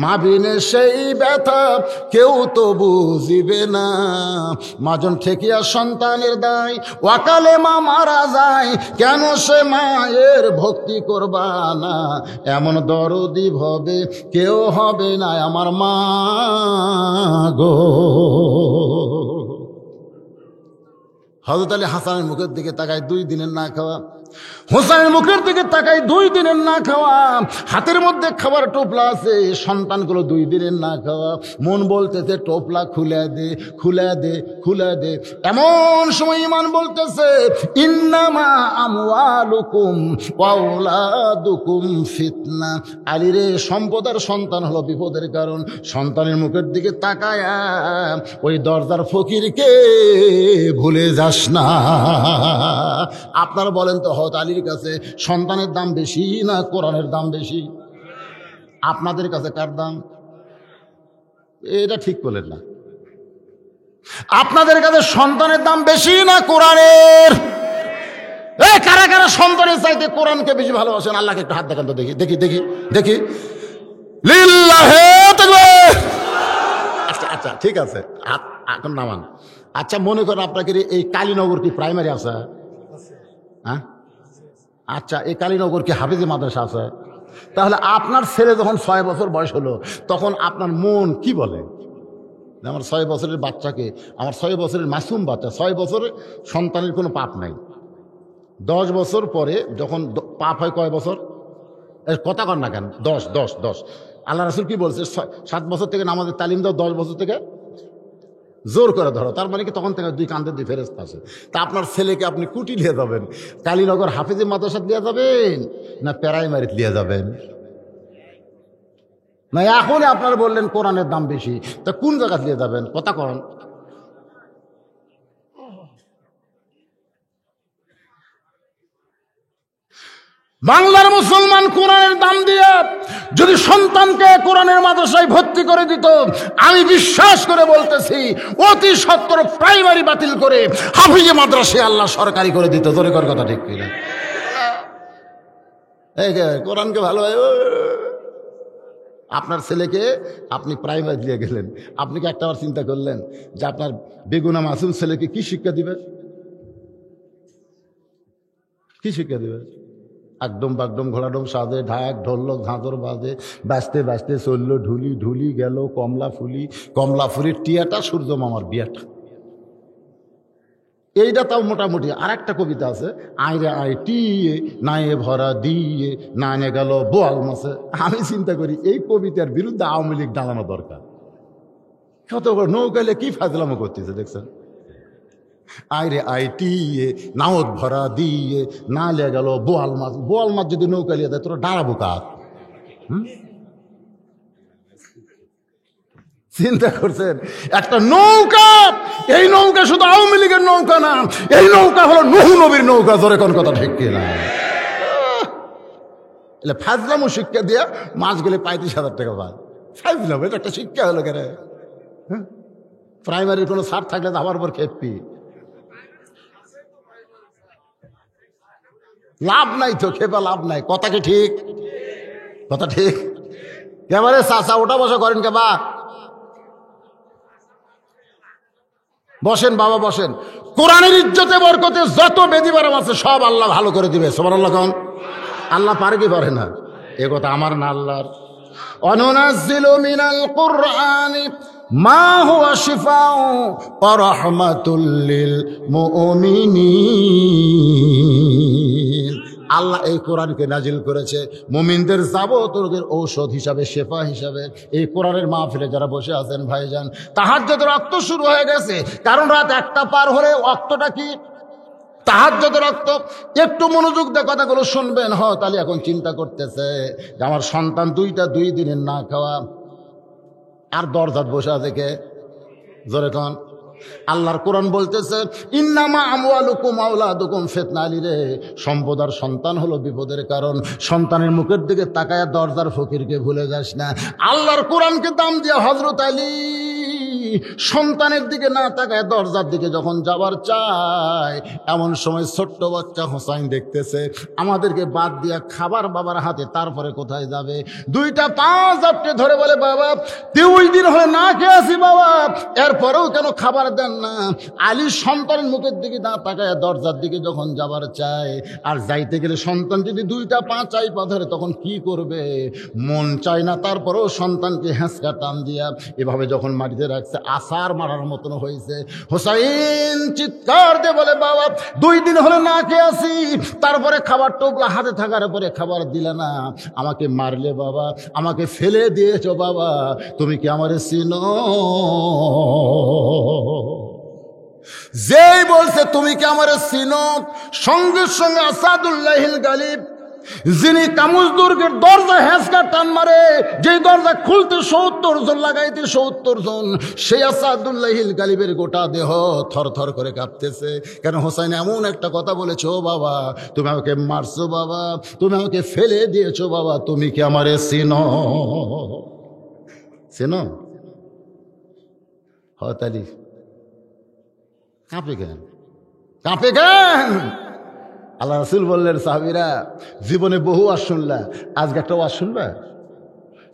মা বিনে সেই ব্যথা কেউ তো বুঝিবে না। মাজন ঠেকিয়া সন্তানের দায়, ওয়াকালে মা মারা যায়, কেন সে মায়ের ভক্তি করবা না? এমন দরদি ভবে কেউ হবে না আমার মা গো। হযরত আলী হাসানের মুখের দিকে তাকায়, 2 দিনের না খাওয়া। হোসেনের মুখের দিকে তাকাই, 2 দিনের না খাওয়া। হাতের মধ্যে খাবার টোপলা আছে, সন্তানগুলো 2 দিনের না খাওয়া। মন বলতেছে, টোপলা খুলে দে, খুলে দে, খুলে দে। এমন সময় ইমান বলতেছে, ইন্নামা আমওয়ালুকুম ওয়া আওলাদুকুম ফিতনা। আলী রে, সম্পদ আর সন্তান হলো বিপদের কারণ। সন্তানের মুখের দিকে তাকায়া ওই দরজার ফকিরকে ভুলে যাস না। আপনারা বলেন তো, হযরত আলীর কাছে সন্তানের দাম বেশি না কোরআনের দাম বেশি? আপনাদের কাছে কার দাম? এটা ঠিক বলেন না। আপনাদের কাছে সন্তানের দাম বেশি না কোরআনের? কারা কারা সন্তানের চাইতে কোরআনকে বেশি ভালোবাসেন? আল্লাহকে একটু হাত দেখান তো, দেখি দেখি দেখি দেখি। লিল্লাহে তাকবীর। আচ্ছা আচ্ছা, ঠিক আছে, হাত এখন নামান। আচ্ছা, মনে করেন আপনাকে এই কালীনগর কি প্রাইমারি আছে? হ্যাঁ, আচ্ছা, এই কালীনগর কি হাফেজি মাদ্রাসা আছে? তাহলে আপনার ছেলে যখন 6 বছর বয়স হলো, তখন আপনার মন কি বলে? আমার 6 বছরের বাচ্চাকে, আমার 6 বছরের মাসুম বাচ্চা, 6 বছরের সন্তানের কোনো পাপ নাই। 10 বছর পরে যখন পাপ হয়, কয় বছর? কথা কর না কেন? 10 10 10। আল্লাহ রাসূল কি বলছে? 7 বছর থেকে নামাজের তালিম দাও, 10 বছর থেকে জোর করে ধরো। তার মানে কি তখন থেকে 2 কাঁধে 2 ফেরেশতা আছে। তা আপনার ছেলেকে আপনি কুটি নিয়ে যাবেন, কালীনগর হাফেজি মাদ্রাসা দিয়ে যাবেন না প্রাইমারি দিয়ে যাবেন? না এখন আপনারা বললেন কোরআনের দাম বেশি, তা কোন জায়গা দিয়ে যাবেন? কথা কন। বাংলার মুসলমান কোরআনের দাম দিয়ে যদি সন্তানকে কোরআনের মাদ্রাসায় ভর্তি করে দিত, আমি বিশ্বাস করে বলতেছি অতি সত্বর প্রাইমারি বাতিল করে হাফিজে মাদ্রাসায় আল্লাহ সরকারি করে দিত। তোর কথা ঠিক কিনা? এই কোরআনকে ভালো হয়, আপনার ছেলেকে আপনি প্রাইমারি দিয়ে গেলেন, আপনি কি একটাবার চিন্তা করলেন যে আপনার বেগুনা মাসুম ছেলেকে কি শিক্ষা দিবে? কি শিক্ষা দিবে? একদম বাগডম ঘোড়াডম সাজে, ঢাক ঢোলক ঝাঁঝর বাজে, বাঁচতে বাঁচতে চলল ঢুলি, ঢুলি গেল কমলা ফুলি, কমলা ফুলির টিয়াটা সূর্য মামার বিয়াটা। এইটা তাও মোটামুটি। আর একটা কবিতা আছে, আইরে আই টিয়ে নায়ে ভরা দিয়ে নানে গেল বোয়াল মাছে। আমি চিন্তা করি এই কবিতার বিরুদ্ধে আওয়ামী লীগ দাঁড়ানো দরকার। কত নৌকাইলে কি ফাজলামো করতেছে দেখছেন? আইরে আই টিয়ে নাওত ভরা দিয়ে না লে গেল বোয়াল মাছ। বোয়াল মাছ যদি নৌকা লিয়ে দেয়, তোরা দাঁড়াবো কার? চিন্তা করছেন একটা নৌকা, এই নৌকা শুধু আওয়ামী লীগের নৌকা না, এই নৌকা হলো নূহ নবীর নৌকা। জোরে কোন কথা ঠিক কিনা? ফাজলামও শিক্ষা দিয়া মাছ গেলে 35,000 টাকা পায়। ফাজলাম, এটা একটা শিক্ষা হলো কেন? প্রাইমারির কোনো ছাড় থাকলে তো আমার উপর খেপি, লাভ নাই তো, খেপা লাভ নাই। কথা কি ঠিক? কথা ঠিক? এবারে চাচা ওটা বসা করেন কে বা? বসেন বাবা বসেন। কোরআনের ইজ্জতে বরকতে যত বেদিবারাম আছে সব আল্লাহ ভালো করে দিবে। সুবহানাল্লাহ কোন? আল্লাহ পারে কি পারে না? এ কথা আমার না আল্লাহর। অনুনাজ্জিলু মিনাল কুরআনি মা হুয়া শিফাউ ওয়া রাহমাতুল লিল মুমিনিন। আল্লাহ এই কোরআনকে নাজিল করেছে মুমিনদের যাবতীয় রোগের ঔষধ হিসাবে, শেফা হিসাবে। এই কোরআনের মাহফিলে যারা বসে আছেন ভাইজান, তাহাজ্জুদের রক্ত শুরু হয়ে গেছে, কারণ রাত 1টা পার হলে রক্তটা কি? তাহাজ্জুদের রক্ত। একটু মনোযোগ দিয়ে কথাগুলো শুনবেন। তাহলে এখন চিন্তা করতেছে যে আমার সন্তান 2 দিনের না খাওয়া, আর দরজাত বসে আছে কে? জোরে কোন? আল্লাহর কোরআন বলতেছে ইন্নামা আমওয়ালুকুম আওলাদুকুম ফিতনা। রে সম্পদ আর সন্তান হলো বিপদের কারণ। সন্তানের মুখের দিকে তাকায়া দরজার ফকিরকে ভুলে যাস না। আল্লাহর কোরআনকে দাম দিয়ে হযরত আলী সন্তানের দিকে না তাকায় দরজার দিকে যখন যাবার চায়, এমন সময় ছোট্ট বাচ্চা হোসাইন দেখতেছে আমাদেরকে বাদ দিয়া খাবার বাবার হাতে, তারপরে কোথায় যাবে? 2টা পা জাপটে ধরে বলে বাবা 2 দিন হলে না খেয়ে আসি বাবা, এরপরেও কেন খাবার দেন না? আলী সন্তানের মুখের দিকে না তাকায় দরজার দিকে যখন যাবার চায়, আর যাইতে গেলে সন্তান যদি 2টা পা চাইপা ধরে তখন কি করবে? মন চায় না, তারপরেও সন্তানকে হ্যাঁচকা টান দিয়া এভাবে যখন মাটিতে রাখছে আসার মারার মতন হয়েছে। হোসাইন চিৎকার দিয়ে বলে বাবা 2 দিন হলে না খেয়ে আসি, তারপরে খাবার টোপলা হাতে থাকার পরে খাবার দিলে না, আমাকে মারলে বাবা, আমাকে ফেলে দিয়েছো বাবা, তুমি কি আমারে চিনো? যেই বলছে তুমি কি আমারে চিনো, সঙ্গে সঙ্গে আসাদুল্লাহিল গালিব, যিনি কামুজ দুর্গের দরজা হ্যাঁচকা টান মারে, যেই দরজা খুলতে 70 জন লাগাইতে 70 জন, সেই আসাদুল্লাহিল গালিবের গোটা দেহ থর থর করে কাঁপতেছে। কেন? হোসাইন এমন একটা কথা বলেছো বাবা, তুমি আমাকে মারছো বাবা, তুমি আমাকে ফেলে দিয়েছো বাবা, তুমি কি আমারে চিনো? চিনো? হতালি কাঁপে কেন? কাঁপে কেন? আল্লাহ রাসূল বললেন সাহাবীরা জীবনে বহু ওয়াজ শুনলা, আজকে একটা ওয়াজ শুনবে?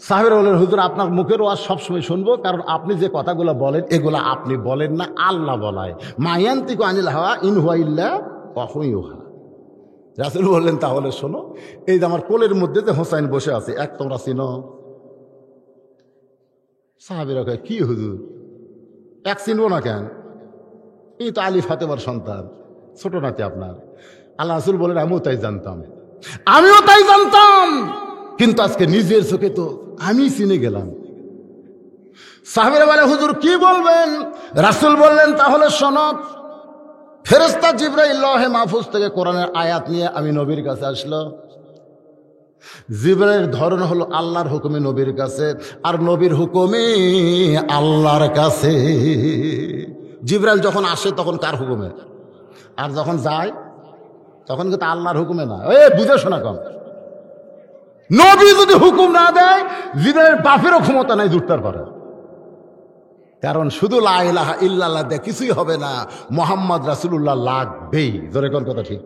সাহাবীরা বললেন হুজুর আপনার মুখের ওয়াজ সবসময় শুনবো, কারণ আপনি যে কথাগুলো বলেন এগুলা আপনি বলেন না, আল্লাহ বলায়। মা ইয়ানতিকু আনিল হাওয়া ইন হুয়া ইল্লা ওয়াহয়ুন ইউহা। রাসূল বললেন তাহলে শোনো, এই যে আমার কোলের মধ্যে যে হোসাইন বসে আছে, এক তোমরা চিনো? সাহাবীরা কয় কি হুজুর, এক চিনবো না কেন? এই তো আলী ফাতেমার সন্তান, ছোট নাতি আপনার। আল্লাহ রাসূল বলেন আমিও তাই জানতাম, আমিও তাই জানতাম, কিন্তু আজকে নিজের চোখে তো আমি চিনে গেলাম। সাহাবীরা বলে হুজুর কি বলবেন? রাসূল বললেন তাহলে শোনো, ফেরেশতা জিবরাইল লৌহে মাহফুজ থেকে কোরআনের আয়াত নিয়ে আমি নবীর কাছে আসলো। জিবরাইলের ধরন হলো আল্লাহর হুকুমে নবীর কাছে, আর নবীর হুকুমে আল্লাহর কাছে। জিবরাইল যখন আসে তখন কার হুকুমে, আর যখন যায় তখন কিন্তু আল্লাহর হুকুমে না। বুঝে শোনা কম, নবী যদি হুকুম না দেয় জিবরাইলের বাপেরও ক্ষমতা নাই জুটতার পারে, কারণ শুধু লা ইলাহা ইল্লাল্লাহ দিয়ে কিছুই হবে না, মুহাম্মদ রাসূলুল্লাহ লাগবেই। জোরে কোন কথা ঠিক?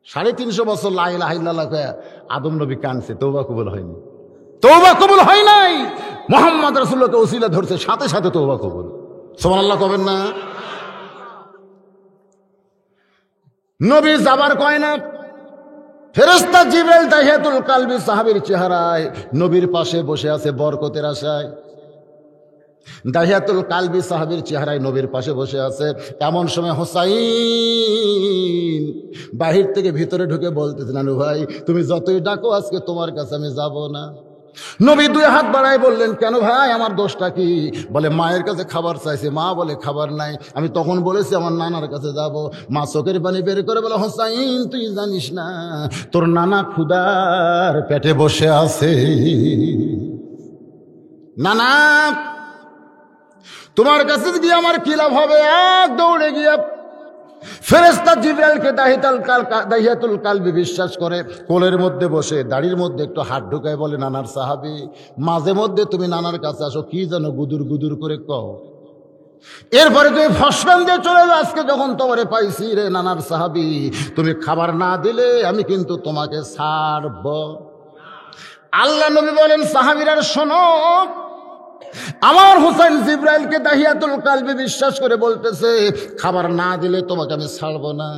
350 বছর লা ইলাহা ইল্লাল্লাহ কয়ে আদম নবী কানছে, তওবা কবুল হয়নি, তওবা কবুল হয় নাই। মুহাম্মদ রাসূলুল্লাহকে ওসিলা ধরছে, সাথে সাথে তওবা কবুল। সুবহানাল্লাহ কবেন না? নবী যাবার কয় না, ফেরেশতা জিবরাইল দাহিয়াতুল কালবি সাহাবীর চেহারায় নবীর পাশে বসে আছে বরকতের আশায়। দাহিয়াতুল কালবি সাহাবীর চেহারায় নবীর পাশে বসে আছে। এমন সময় হোসাইন বাহির থেকে ভিতরে ঢুকে বলতেছে, নানু ভাই তুমি যতই ডাকো আজকে তোমার কাছে আমি যাব না। নবী 2 হাত বাড়ায় বললেন, কেন ভাই আমার দোষটা কি? বলে মায়ের কাছে খাবার চাইছে, মা বলে খাবার নাই। আমি তখন বলেছি আমার নানার কাছে যাব। মা চোখের পানি বের করে বলে, হোসাইন তুই জানিস না তোর নানা ক্ষুধার পেটে বসে আছে। না না, তোমার কাছে গিয়ে আমার কি লাভ হবে? এক দৌড়ে গিয়ে ফেরেশতা জিবরাইলকে দাহিয়াতুল কালবি বিশ্বাস করে কোলের মধ্যে বসে দাড়ির মধ্যে একটু হাত ঢুকায় বলে, নানার সাহাবী, মাঝে মধ্যে তুমি নানার কাছে আসো, কি যেন গুদুর গুদুর করে কও। এরপরে তুমি ফসকান দিয়ে চলে যাও, আজকে যখন তোমারে পাইছি রে নানার সাহাবী, তুমি খাবার না দিলে আমি কিন্তু তোমাকে ছাড়ব। আল্লাহ নবী বলেন, সাহাবীরা শোনো, আমার হুসাইন জিবরাইলকে দাহিয়াতুল কালবি বিশ্বাস করে বলতেছে, খাবার না দিলে তোমাকে আমি ছাড়বো না।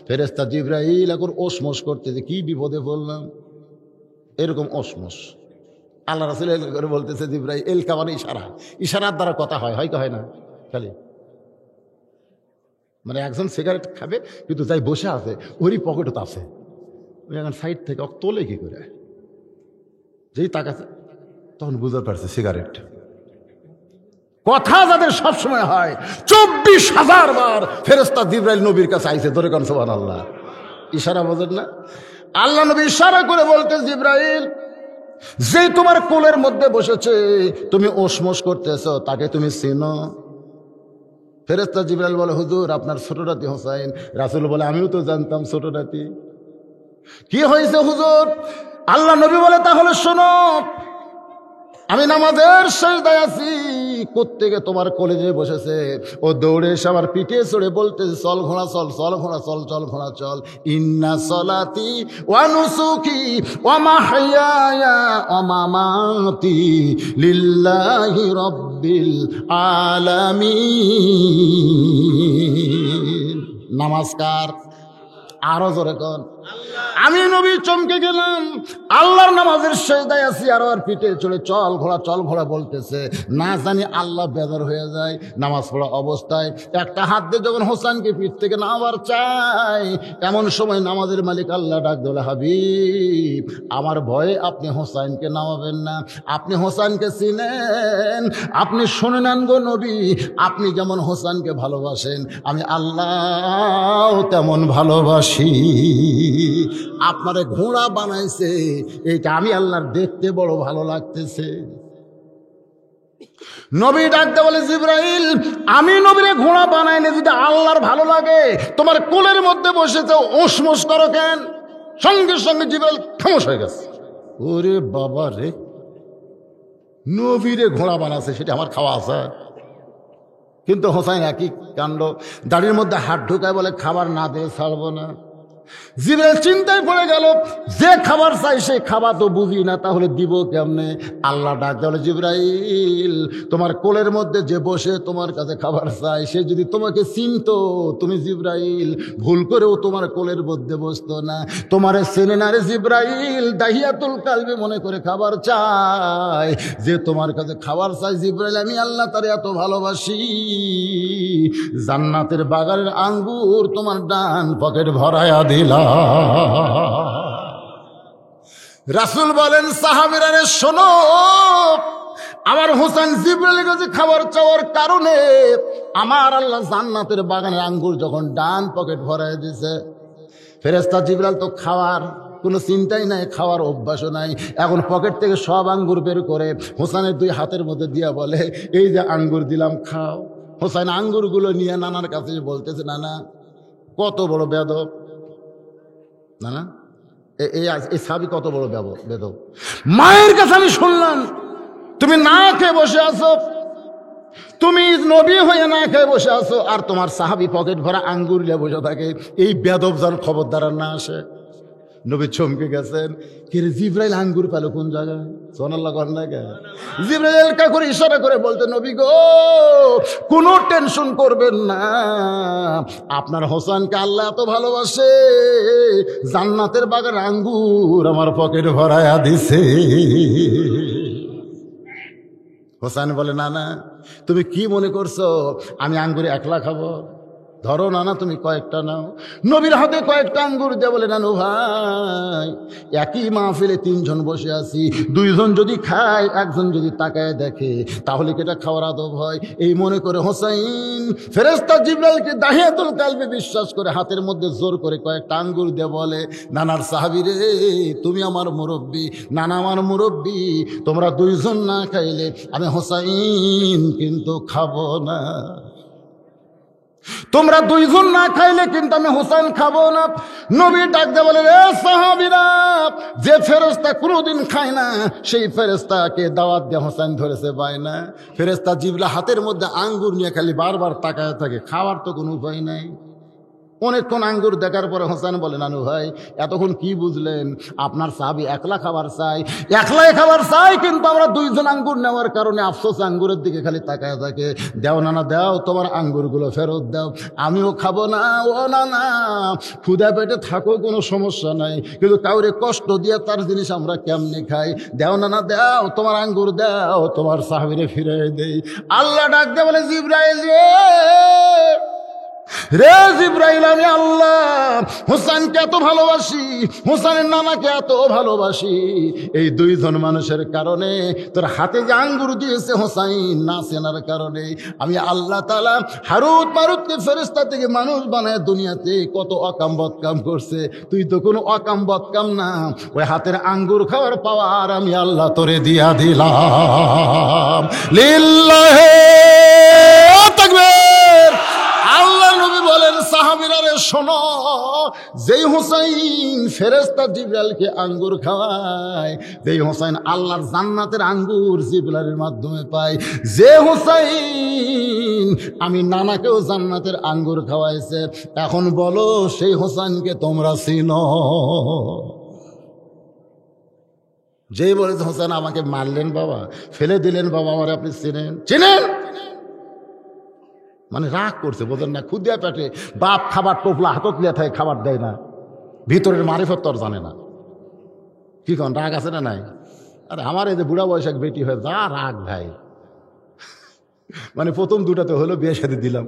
ফেরেশতা জিবরাইল এখন ওসমস করতেছে, কি বিপদে পড়লাম, এরকম ওসমস। আল্লাহ রাসূল করে বলতেছে, জিবরাইল, এলকা মানে ইশারা, ইশারার দ্বারা কথা হয়, হয় কি হয় না? খালি মানে একজন সিগারেট খাবে কিন্তু যাই বসে আছে ওরই পকেটে তো আছে, ওই এখন সাইড থেকে তোলে কি করে, যেই তাকাছে তখন বুঝতে পারছে সিগারেট। কথা যাদের সবসময় হয়, 24,000 বার ফেরেশতা জিবরাইল নবীর কাছে আইছে, ধরে কান সুবহানাল্লাহ। ইশারা বোঝেন না? আল্লাহ নবী ইশারা করে বলতে, জিবরাইল, যে তোমার কোলের মধ্যে বসেছে তুমি ওসমস করতেছো, তাকে তুমি চিনো? ফেরেশতা জিবরাইল বলে, হুজুর, আপনার ছোট নাতি হোসাইন। রাসূল বলে, আমিও তো জানতাম ছোট নাতি। কি হয়েছে হুজুর? আল্লাহ নবী বলে, তাহলে শোনো, আমি নামাজের সিজদায় আছি, কোত্থেকে তোমার কলেজে বসেছে, ও দৌড়ে এসে আমার পিঠে চড়ে বলতেছে, চল ঘোড়া চল, চল ঘোড়া চল, চল ঘোড়া চল। ইন্না সলাতি ওয়া নুসুকি ওয়া মাহইয়ায়া ওয়া মামাতি লিল্লাহি রাব্বিল আলামিন। নমস্কার, আরো জোরে কর। আমি নবী চমকে গেলাম, আল্লাহর নামাজের সিজদায় আছি, আর ওর পিঠে চলে চল ঘোড়া, চল ঘোড়া বলতেছে। না জানি আল্লাহ বেজার হয়ে যায় নামাজ পড়া অবস্থায়, একটা হাত দিয়ে যখন হোসেনকে পিঠ থেকে নামাবার চাই, এমন সময় নামাজের মালিক আল্লাহ ডাক দিল, হাবিব, আমার ভয়ে আপনি হোসেনকে নামাবেন না, আপনি হোসেনকে চিনেন, আপনি শুনে নেন গো নবী, আপনি যেমন হোসেনকে ভালোবাসেন আমি আল্লাহ তেমন ভালোবাসি। আপনারে ঘোড়া বানাইছে, এইটা আমি আল্লাহর দেখতে বড় ভালো লাগতেছে। নবী ডাকতে বলে, জিবরাইল, আমি নবীরে ঘোড়া বানাইলে যদি আল্লাহর ভালো লাগে, তোমার কোলের মধ্যে বসেছে ওসমস করো কেন? সঙ্গে সঙ্গে জিবরাইল খামোশ হয়ে গেছে। ওরে বাবা রে, নবীরে ঘোড়া বানাচ্ছে, সেটা আমার খাওয়া আছে। কিন্তু হোসাইন একই কাণ্ড, দাড়ির মধ্যে হাত ঢুকায় বলে, খাবার না দিয়ে ছাড়বো না। জিবরাইল চিন্তায় পড়ে গেল, যে খাবার চাই সে খাবার তো বুঝি না, তাহলে দিব কেমনে? আল্লাহ ডাক দেওয়া, জিবরাইল, তোমার কোলের মধ্যে যে বসে তোমার কাছে খাবার চাই, সে যদি তোমাকে চিনতো, তুমি জিবরাইল ভুল করেও তোমার কোলের মধ্যে বসতো না। তোমারে চেনে না রে জিবরাইল, দাহিয়াতুল কালবি মনে করে খাবার চাই। যে তোমার কাছে খাবার চাই জিবরাইল, আমি আল্লাহ তারে এত ভালোবাসি, জান্নাতের বাগানের আঙ্গুর তোমার ডান পকেট ভরায়া দিলা। রাসূল বলেন, সাহাবীরা রে শোনো, আমার হোসেন জিবরাইলের কাছে খাবার চাওয়ার কারণে আমার আল্লাহ জান্নাতের বাগানের আঙ্গুর যখন ডান পকেট ভরায় দিছে, ফেরেশতা জিবরাইল তো খাওয়ার কোনো চিন্তাই নাই, খাওয়ার অভ্যাসও নাই, এখন পকেট থেকে সব আঙ্গুর বের করে হোসেনের 2 হাতের মধ্যে দিয়া বলে, এই যে আঙ্গুর দিলাম, খাও। হোসেন আঙ্গুরগুলো নিয়ে নানার কাছে বলতেছে, নানা, কত বড় বেদব, নানা, এই সাহাবী কত বড় বেদব। মায়ের কাছে আমি শুনলাম তুমি না খেয়ে বসে আছো, তুমি নবী হয়ে না খেয়ে বসে আছো, আর তোমার সাহাবী পকেট ভরা আঙ্গুর নিয়ে বসে থাকে। এই বেদব যেন খবরদার না আসে। নবী চমকে গেছেন, কে রে, জিবরাইল আঙ্গুর পেল কোন জায়গায়? সুবহানাল্লাহ কর না কে? জিবরাইল কা করে ইশারা করে বলতে, নবী গো, কোনো টেনশন করবেন না, আপনার হোসেনকে আল্লাহ এত ভালোবাসে, জান্নাতের বাগান আঙ্গুর আমার পকেট ভরায়া দিছে। হোসেন বলে, না না, তুমি কি মনে করছো আমি আঙ্গুর একলা খাবো? ধরো নানা তুমি কয়েকটা নাও। নবীর হাতে কয়েকটা আঙ্গুর দিয়ে বলে, নানু ভাই একই মাহফিলে তিনজন বসে আছি, দুইজন যদি খায় একজন যদি তাকায় দেখে তাহলে কি এটা খাওয়ার আদব হয়? এই মনে করে হোসাইন ফেরেশতা জিবরাইলকে দাহিয়াতুল কালবে বিশ্বাস করে হাতের মধ্যে জোর করে কয়েকটা আঙ্গুর দিয়ে বলে, নানার সাহাবী রে, তুমি আমার মুরব্বী, নানা আমার মুরব্বী, তোমরা দুইজন না খাইলে আমি হোসাইন কিন্তু খাবো না। তোমরা দুইজন না খাইলে কিন্তু আমি হোসেন খাবো না। নবী ডাক দিয়ে বলে, রে সাহাবীরা, যে ফেরেশতা কোনোদিন খায় না সেই ফেরেশতাকে দাওয়াত দিয়ে হোসেন ধরেছে বায়না। ফেরেশতা জিবরাইল হাতের মধ্যে আঙ্গুর নিয়ে খালি বারবার তাকায় থাকে, খাওয়ার তো কোনো উপায় নাই। অনেকক্ষণ আঙ্গুর দেখার পরে হোসেন বলে, নানু ভাই এতক্ষণ কি বুঝলেন? আপনার সাহাবী একলা খাবার চাই, একলাই খাবার চাই, কিন্তু আমরা দুইজন আঙ্গুর নেওয়ার কারণে আফসোস আঙ্গুরের দিকে খালি তাকায় থাকে। দাও নানা দাও, তোমার আঙ্গুরগুলো ফেরত দাও, আমিও খাবো না। ও নানা, ক্ষুধা পেটে থাকো কোনো সমস্যা নাই, কিন্তু কাউরে কষ্ট দিয়ে তার জিনিস আমরা কেমনে খাই? দাও নানা দাও, তোমার আঙ্গুর দাও, তোমার সাহাবীরে ফিরে দেই। আল্লাহ ডাক দিয়ে বলে, জিবরাইল রে জিবরাইল, আমি আল্লাহ হোসেনকে এত ভালোবাসি, হোসেনের নানাকে এত ভালোবাসি, এই দুইজন মানুষের কারণে তোর হাতে যে আঙ্গুর দিয়েছে হোসাইন না চেনার কারণে আমি আল্লাহ তাআলা হারুত মারুতকে ফেরেশতা থেকে মানুষ বানায় দুনিয়াতে কত অকাম বদকাম করছে। তুই তো কোনো অকাম বদকাম না, ওই হাতের আঙ্গুর খাওয়ার পাওয়ার আমি আল্লাহ তোরে দিয়া দিলাম। লিল্লাহি তাকবীর। আল্লাহ নবী বলেন, সাহাবীরা রে শোনো, যেই হোসাইন ফেরেশতা জিবরাইলকে আঙ্গুর খাওয়ায়, যেই হোসাইন আল্লাহর জান্নাতের আঙ্গুর জিবরাইলের মাধ্যমে পায়, যে হোসাইন আমি নানাকেও জান্নাতের আঙ্গুর খাওয়াইছে, এখন বলো সেই হোসাইনকে তোমরা চিনো? যেই বলেছে হোসেন আমাকে মারলেন বাবা, ফেলে দিলেন বাবা, আমার আপনি চিনেন? চিনেন মানে রাগ করছে, বোঝেন না? ক্ষুদিয়া পেটে বাপ খাবার টোপলা হাতত লিয়া থাকে, খাবার দেয় না, ভিতরের মারিফত তোর জানে না। কি কন, রাগ আছে না নাই? আরে আমার এই যে বুড়া বয়স এক বেটি হয়ে যা রাগ ভাই, মানে প্রথম দুটাতে হলো বিয়ে শাদী দিলাম,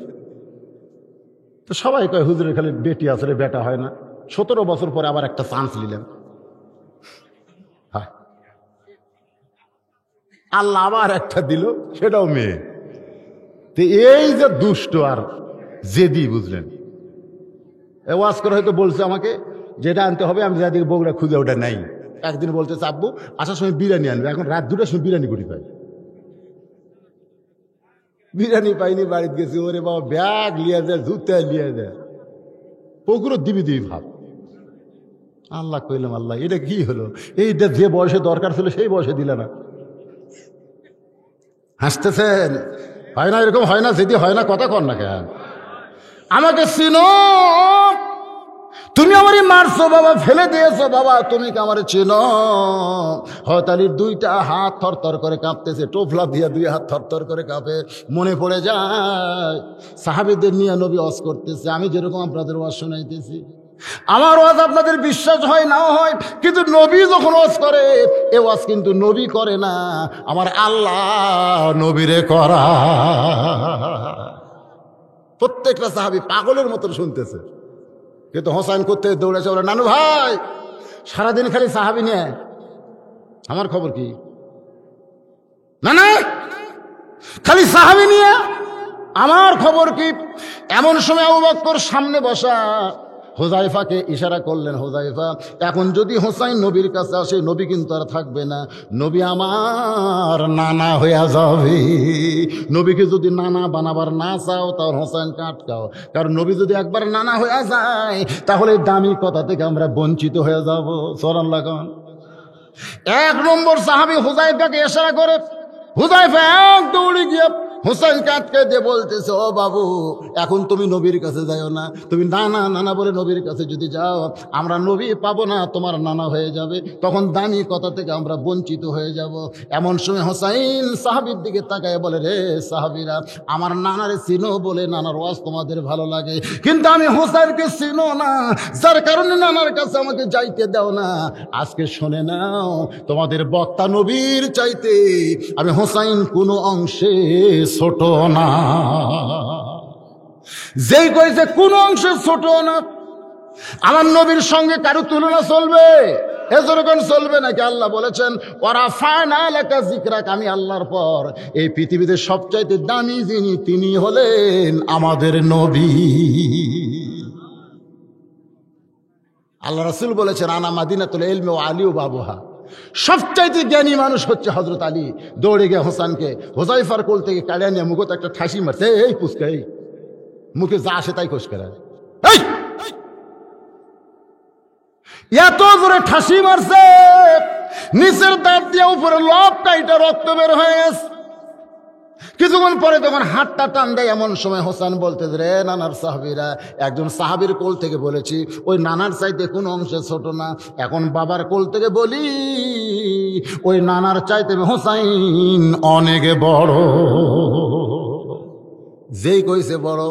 তো সবাই কয় হুজুরের খালি বেটি আছে রে, বেটা হয় না। 17 বছর পরে আবার একটা চান্স নিলেন, আল্লাহ আবার একটা দিল, সেটাও মেয়ে। এই যে দুষ্ট আর জেদি, বুঝলেন? ওয়াজ করে হয়তো বলছে আমাকে যেটা আনতে হবে, আমি যাদিকে বগুড়া খুঁজে ওটা নাই। একদিন বলতে চাপবো আসার সময় বিরিয়ানি আনবে, এখন রাত 2টার সময় বিরিয়ানি করি পাই, বিরিয়ানি পাইনি, বাড়িতে গেছি, ওরে বাবা ব্যাগ লিয়ে দেয়, জুতে লিয়ে দেয়, পুকুরও দিবি ভাব। আল্লাহ কইলাম, আল্লাহ এটা কি হলো? এইটা যে বয়সে দরকার ছিল সেই বয়সে দিলে না। হাসতেছেন? হয় না, এরকম হয় না? যদি হয় না কথা কর না কেন? আমাকে চিনো? তুমি আমারই মারছো বাবা, ফেলে দিয়েছো বাবা, তুমি কি আমারে চিনো? হতালির 2টা হাত থরথর করে কাঁপতেছে, টোফলা দিয়ে 2 হাত থরথর করে কাঁপে। মনে পড়ে যায় সাহাবীদের নিয়ে নবী ওয়াজ করতেছে, আমি যেরকম আপনাদের ওয়াজ শোনাইতেছি। আমার ওয়াজ আপনাদের বিশ্বাস হয় নাও হয়, কিন্তু নবী যখন ওয়াজ করে, এ ওয়াজ কিন্তু নবী করে না, আমার আল্লাহ নবীরে করা। প্রত্যেকটা সাহাবী পাগলের মতন শুনতেছে, কিন্তু হোসেন করতে দৌড়েছে, বলে নানু ভাই সারাদিন খালি সাহাবী নিয়ে, আমার খবর কি? না না, খালি সাহাবী নিয়ে আমার খবর কি? এমন সময় আবু বকর সামনে বসা হুযায়ফাকে ইশারা করলেন, হুযায়ফা এখন যদি হোসাইন নবীর কাছে আসে, নবী কিন্তু আর থাকবে না, নবী আমার নানা হইয়া যাবে। নবীকে যদি নানা বানাবার না চাও, তাহলে হোসাইনকে আটকাও, কারণ নবী যদি একবার নানা হইয়া যায়, তাহলে দামি কথা থেকে আমরা বঞ্চিত হয়ে যাব। সুবহানাল্লাহ। 1 নম্বর সাহাবী হুযায়ফাকে ইশারা করে, হুযায়ফা এক দৌড়ে গিয়ে হোসেনকে আটকে দিয়ে বলতেছে, ও বাবু এখন তুমি নবীর কাছে যাও না, তুমি নানা নানা বলে নবীর কাছে যদি যাও, আমরা নবী পাবো না, তোমার নানা হয়ে যাবে, তখন দামি কথা থেকে আমরা বঞ্চিত হয়ে যাব। এমন সময় হোসাইন সাহাবীর দিকে তাকায় বলে, রে সাহাবীরা, আমার নানারে চিনো বলে নানার ওয়াজ তোমাদের ভালো লাগে, কিন্তু আমি হোসাইনকে চিনো না, যার কারণে নানার কাছে আমাকে যাইতে দাও না। আজকে শুনে নাও, তোমাদের বক্তা নবীর চাইতে আমি হোসাইন কোনো অংশে ছোট না। যেই কইছে কোন অংশে ছোট না, আমার নবীর সঙ্গে কারো তুলনা চলবে? এজরকম চলবে নাকি? আল্লাহ বলেছেন ওরা ফায়না লেখা জিকরাক, আমি আল্লাহর পর এই পৃথিবীতে সবচাইতে দামি যিনি, তিনি হলেন আমাদের নবী। আল্লাহ রাসূল বলেছেন আনা মাদিনাতুল ইলমি ওয়া আলী বাবুহা, সবচাইতে জ্ঞানী মানুষ হচ্ছে হযরত আলী। দৌড়ে গিয়ে হোসেনকে হুযায়ফার কোল থেকে কাড়িয়ে নিয়ে মুখে একটা ঠাসি মারছে, এই পুচকা, এই মুখে যা আসে তাই খোঁজ করে, এত জোরে ঠাসি মারছে, নিচের দাঁত দিয়ে উপরে লব কাইটা রক্ত বের হয়ে গেছে। কিছুক্ষণ পরে তখন হাতটা টান দেয়, এমন সময় হোসেন বলতে রে নানার সাহাবীরা, একজন সাহাবীর কোল থেকে বলেছি ওই নানার চাইতে কোন অংশে ছোট না, এখন বাবার কোল থেকে বলি ওই নানার চাইতে হোসাইন অনেক বড়। যেই কইছে বড়,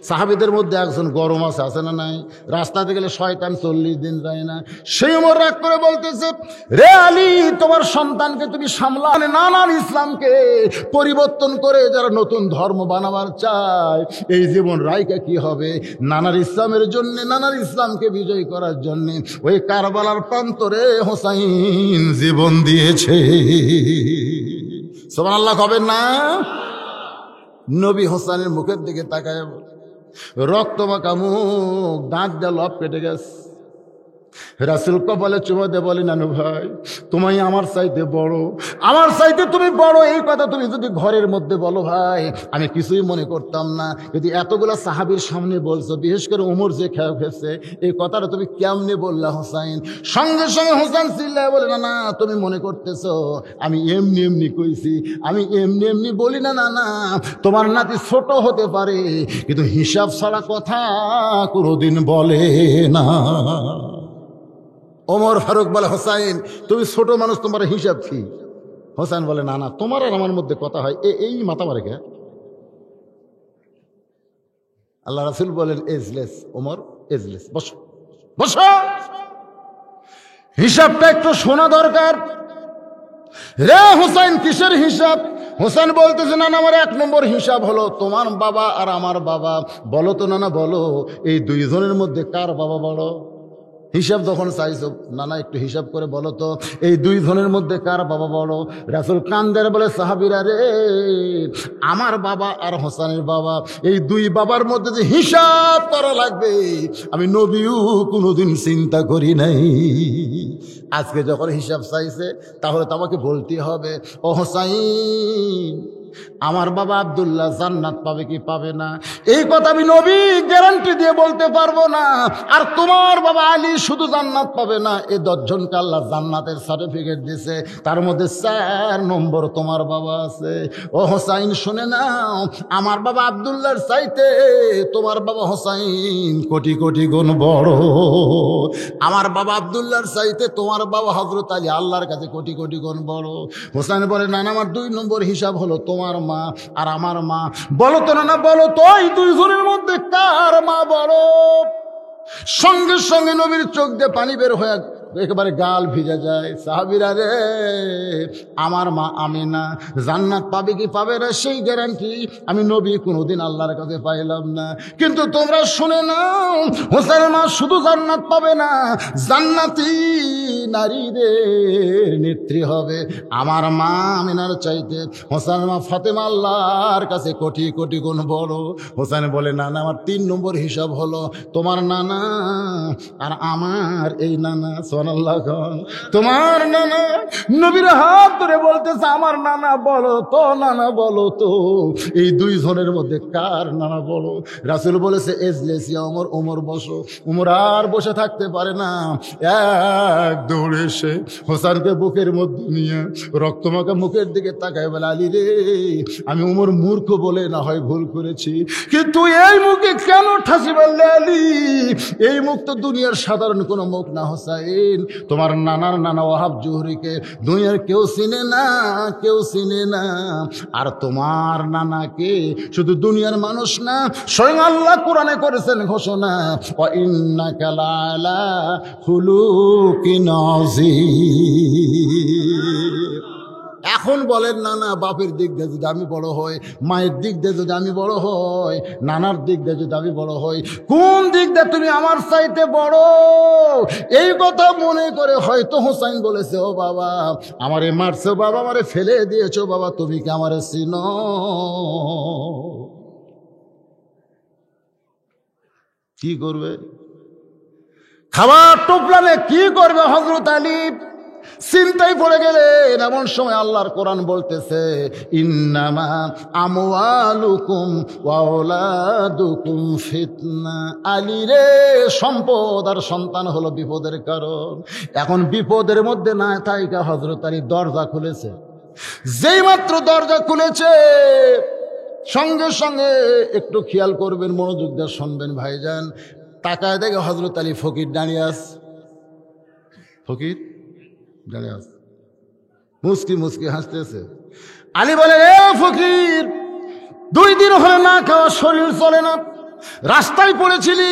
সাহাবীদের মধ্যে একজন গরম আছে না নাই? রাস্তাতে গেলে শয়তান 40 দিন যায় না। সেই ওমর রাগ করে বলতেছে, রে আলী, তোমার সন্তানকে তুমি সামলা, নানার ইসলামকে পরিবর্তন করে যারা নতুন ধর্ম বানাবার চায়, এই জীবন রাইকা কি হবে? নানার ইসলামের জন্য, নানার ইসলামকে বিজয় করার জন্য ওই কারবালার প্রান্তরে হোসাইন জীবন দিয়েছে। সুবহানাল্লাহ হবেন না? নবী হোসেনের মুখের দিকে তাকায়, রক্ত মাখা মুখ, দাঁত দিয়ে লব কেটে গেছে। রাসূল কপালে চুমা দিয়ে বলে, নানু ভাই, তুমি আমার চাইতে বড়, আমার চাইতে তুমি বড়, এই কথা তুমি যদি ঘরের মধ্যে বলো ভাই আমি কিছুই মনে করতাম না, যদি এতগুলা সাহাবীর সামনে বলছো, বিশেষ করে ওমর যে খেয়ে ফেলছে, এই কথাটা তুমি কেমনে বললা হোসাইন? সঙ্গে সঙ্গে হোসেন চিল্লায় বলে, না না, তুমি মনে করতেছো আমি এমনি এমনি কইছি, আমি এমনি এমনি বলি না, না না, তোমার নাতি ছোট হতে পারে কিন্তু হিসাব ছাড়া কথা কোনোদিন বলে না। ওমর ফারুক বলে, হোসাইন তুমি ছোট মানুষ, তোমার হিসাব কি? হোসেন বলে, না না, তোমার আর আমার মধ্যে কথা হয়, এই মাথা মারে কে? আল্লাহ রাসূল বলেন, এজলেস ওমর, এজলেস, বসো বসো, হিসাবটা একটু শোনা দরকার। রে হোসেন, কিসের হিসাব? হোসেন বলতেছে, না না, আমার 1 নম্বর হিসাব হলো তোমার বাবা আর আমার বাবা। বলো তো নানা, বলো এই দুইজনের মধ্যে কার বাবা বড়? হিসাব যখন চাইছো, নানা একটু হিসাব করে বলো তো এই দুইজনের মধ্যে কার বাবা বড়? রাসূল কান্দের বলে, সাহাবীরা রে, আমার বাবা আর হোসেনের বাবা, এই দুই বাবার মধ্যে যে হিসাব করা লাগবে আমি নবীও কোনোদিন চিন্তা করি নাই। আজকে যখন হিসাব চাইছে তাহলে তো আমাকে বলতে হবে, ও হোসাইন, আমার বাবা আব্দুল্লাহ জান্নাত পাবে কি পাবে না, এই কথা আমি নবী গ্যারান্টি দিয়ে বলতে পারবো না। আর তোমার বাবা আলী শুধু জান্নাত পাবে না, এই 10 জনকে আল্লাহ জান্নাতের সার্টিফিকেট দিয়েছে, তার মধ্যে 4 নম্বর তোমার বাবা আছে। ও হোসাইন, শুনে নাও, আমার বাবা আব্দুল্লাহর চাইতে তোমার বাবা হোসাইন কোটি কোটি গুণ বড়। আমার বাবা আব্দুল্লাহর চাইতে তোমার বাবা হযরত আলী আল্লাহর কাছে কোটি কোটি গুণ বড়। হোসেন বলে, না না, আমার 2 নম্বর হিসাব হলো তোমার মা আর আমার মা। বলো তো না, বলো তো এই দুইজনের মধ্যে কার মা বড়? সঙ্গে সঙ্গে নবীর চোখ দিয়ে পানি বের হয়ে একেবারে গাল ভিজে যায়। সাহাবীরা রে, আমার মা আমিনা জান্নাত পাবে কি পাবে না সেই গ্যারান্টি আমি নবী কোনোদিন আল্লাহর কাছে পাইলাম না। কিন্তু তোমরা শুনে নাও, হোসেনের মা শুধু জান্নাত পাবে না, জান্নাতি নারীদের নেত্রী হবে। আমার মা আমিনার চাইতে হোসেনের মা ফাতেমা আল্লাহর কাছে কোটি কোটি গুণ বড়। হোসেন বলে, না না, আমার 3 নম্বর হিসাব হলো তোমার নানা আর আমার এই নানা। সুবহানাল্লাহ, তোমার নানা। নবীর হাত ধরে বলতেছে, আমার নানা বলো তো, নানা বলো তো এই দুইজনের মধ্যে কার নানা বলো? রাসূল বলেছে, এজলেস ইয়া ওমর, ওমর বসো। ওমর আর বসে থাকতে পারে না, এক দৌড়ে এসে হোসেনকে বুকের মধ্যে নিয়ে রক্তমাখা মুখের দিকে তাকায় বলে, আলী রে, আমি ওমর মূর্খ বলে না হয় ভুল করেছি, কিন্তু এই মুখে কেন ঠাসি বললে আলী? এই মুখ তো দুনিয়ার সাধারণ কোনো মুখ না হোসাইন। তোমার নানার নানা ওয়াহাব জুহরিকে দুনিয়ার কেউ চিনে না, কেউ চিনে না। আর তোমার নানাকে শুধু দুনিয়ার মানুষ না, স্বয়ং আল্লাহ কোরআনে করেছেন ঘোষণা, ওয়া ইন্নাকা লাআলা খুলুকিন আযীম। এখন বলেন না না, বাপের দিক দিয়ে যদি আমি বড় হই, মায়ের দিক দিয়ে যদি আমি বড় হই, নানার দিক দিয়ে যদি আমি বড় হই, কোন দিক দিয়ে তুমি আমার চাইতে বড়? এই কথা মনে করে হয়তো হোসাইন বলেছে, ও বাবা আমারে মারছো, বাবা আমারে ফেলে দিয়েছো, বাবা তুমি কি আমারে চিনো? কি করবে? খাবার টোপলানে কি করবে হযরত আলী? চিন্তায় পড়ে গেলেন। এমন সময় আল্লাহর কোরআন বলতেছে, ইন্নামা আমওয়ালুকুম ওয়া আওলাদুকুম ফিতনা। আলী রে, সম্পদ আর সন্তান হলো বিপদের কারণ। এখন বিপদের মধ্যে না থাইকা হযরত আলী দরজা খুলেছে। যেই মাত্র দরজা খুলেছে, সঙ্গে সঙ্গে একটু খেয়াল করবেন, মনোযোগ দিয়ে শুনবেন ভাইজান। তাকায় দেখে হযরত আলী ফকির দাঁড়িয়ে আছে। ফকির দাঁড়িয়ে আছে, মুস্কি মুস্কি হাসতেছে। আলী বলে, এ ফকির, 2 দিন হলে না খাওয়া, শরীর চলে না, রাস্তায় পড়েছিলি,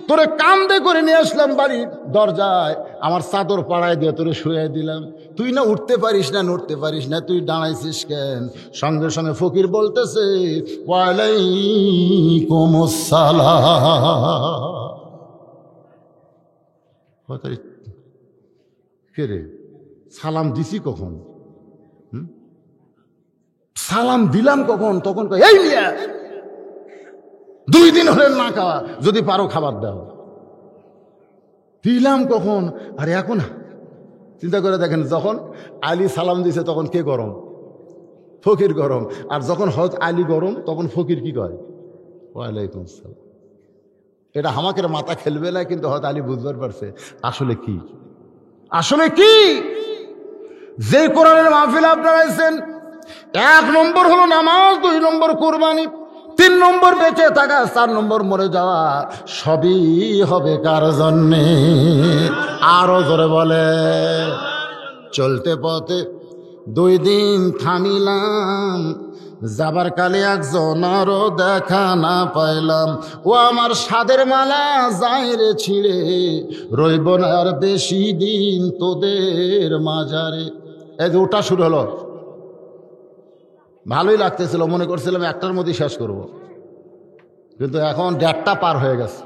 তোরে কান্দে করে নিয়ে আসলাম বাড়ির দরজায়, আমার চাদর পাড়ায় দিয়ে তোরে শুয়ে দিলাম, তুই না উঠতে পারিস না, নড়তে পারিস না, তুই দাঁড়াইছিস কেন? সঙ্গে সঙ্গে ফকির বলতেছে, ওয়ালাইকুম আসসালাম। কে রে, সালাম দিছি কখন? সালাম দিলাম কখন? তখন কয়, এই মিয়া, 2 দিন হলে না খাওয়া, যদি পারো খাবার দাও। দিলাম কখন? আরে এখন। চিন্তা করে দেখেন, যখন আলী সালাম দিছে তখন কে গরম? ফকির গরম। আর যখন হযরত আলী গরম, তখন ফকির কি কয়? ওয়ালাইকুম আসসালাম। এটা আমাকের মাথা খেলবে না, কিন্তু হয়তো আলী বুঝবার পারছে আসলে কি। আসলে কি? যে কোরআনের মাহফিল আপনারা আছেন, 1 নম্বর হলো নামাজ, 2 নম্বর কুরবানি, 3 নম্বর বেঁচে থাকা, 4 নম্বর মরে যাওয়া, সবই হবে কার জন্যে? আরো জোরে বলে। চলতে পথে 2 দিন থামিলাম, যাবার কালে একজনারও দেখা না পাইলাম, ও আমার সাদের মালা যায় রে ছিঁড়ে, রইব না আর বেশি দিন তোদের মাজারে। এই যে ওটা শুরু হলো, ভালোই লাগতেছিল, মনে করছিলাম 1টার মধ্যে শেষ করব, কিন্তু এখন 1:30 পার হয়ে গেছে।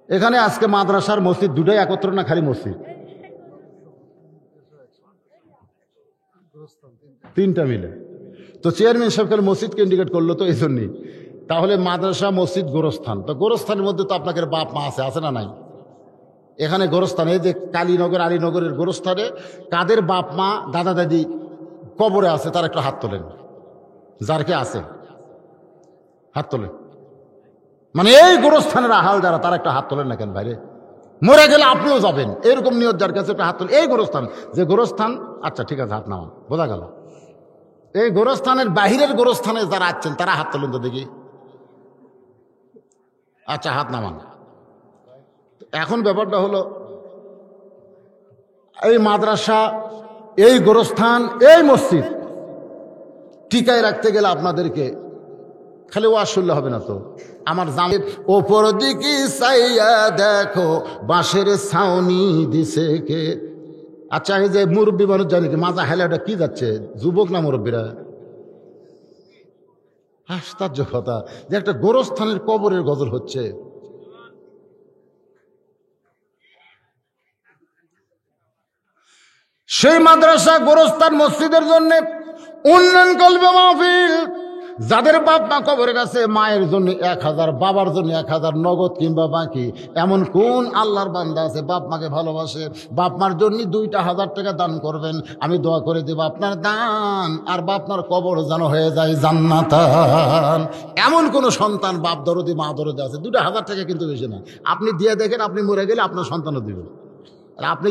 এখানে আজকে মাদ্রাসার মসজিদ দুটোই একত্র না খালি মসজিদ? 3টা মিলে। তো চেয়ারম্যান সাহেব খালি মসজিদকে ইন্ডিকেট করলো, তো এই জন্যই। তাহলে মাদ্রাসা, মসজিদ, গোরস্থান। তো গোরস্থানের মধ্যে তো আপনাদের বাপ মা আছে না নাই? এখানে গোরস্থান, এই যে কালীনগর, আলীনগরের গোরস্থানে কাদের বাপ মা, দাদা দাদি কবরে আছে, তার একটা হাত তোলেন। যার কে আছে হাত তোলেন। মানে এই গোরস্থানের আহাল যারা, তার একটা হাত তোলেন না কেন ভাইরে? মরে গেলে আপনিও যাবেন, এরকম নিয়ত যার কাছে, একটা হাত তোলেন। এই গোরস্থান, যে গোরস্থান, আচ্ছা ঠিক আছে, হাত নামান, বোঝা গেল। এই গোরস্থানের বাহিরের গোরস্থানে যারা আছেন, তারা হাত তোলেন তো দেখি। আচ্ছা, হাত নামান। এখন ব্যাপারটা হলো, এই মাদ্রাসা, এই গোরস্থান, এই মসজিদ টিকায় রাখতে গেলে আপনাদেরকে খালি ওয়াজ শুনলে হবে না। তো আমার জামের ওপর দিকে চাইয়া দেখো, বাঁশের ছাউনি দিছে কে? আচ্ছা, এই যে মুরব্বী মানুষ জানি কি মাজা হেলে, ওটা কি যাচ্ছে, যুবক না মুরব্বীরা? আশ্চর্য কথা যে একটা গোরস্থানের কবরের গজল হচ্ছে। সেই মাদ্রাসা, গোরস্থান, মসজিদের জন্য উন্নয়ন করবে মাহফিল। যাদের বাপ মা কবরে গেছে, মায়ের জন্য 1000, বাবার জন্য 1000, নগদ কিংবা বাকি। এমন কোন আল্লাহর বান্দা আছে বাপ মাকে ভালোবাসে, বাপ মার জন্য 2,000 টাকা দান করবেন, আমি দোয়া করে দেব আপনার দান আর বাপ মার কবর যেন হয়ে যায় জান্নাতান। এমন কোন সন্তান বাপ দরদি, মা দরদি আছে? 2,000 টাকা কিন্তু বেশি না। আপনি দিয়ে দেখেন, আপনি মরে গেলে আপনার সন্তানও দিবে। আর আপনি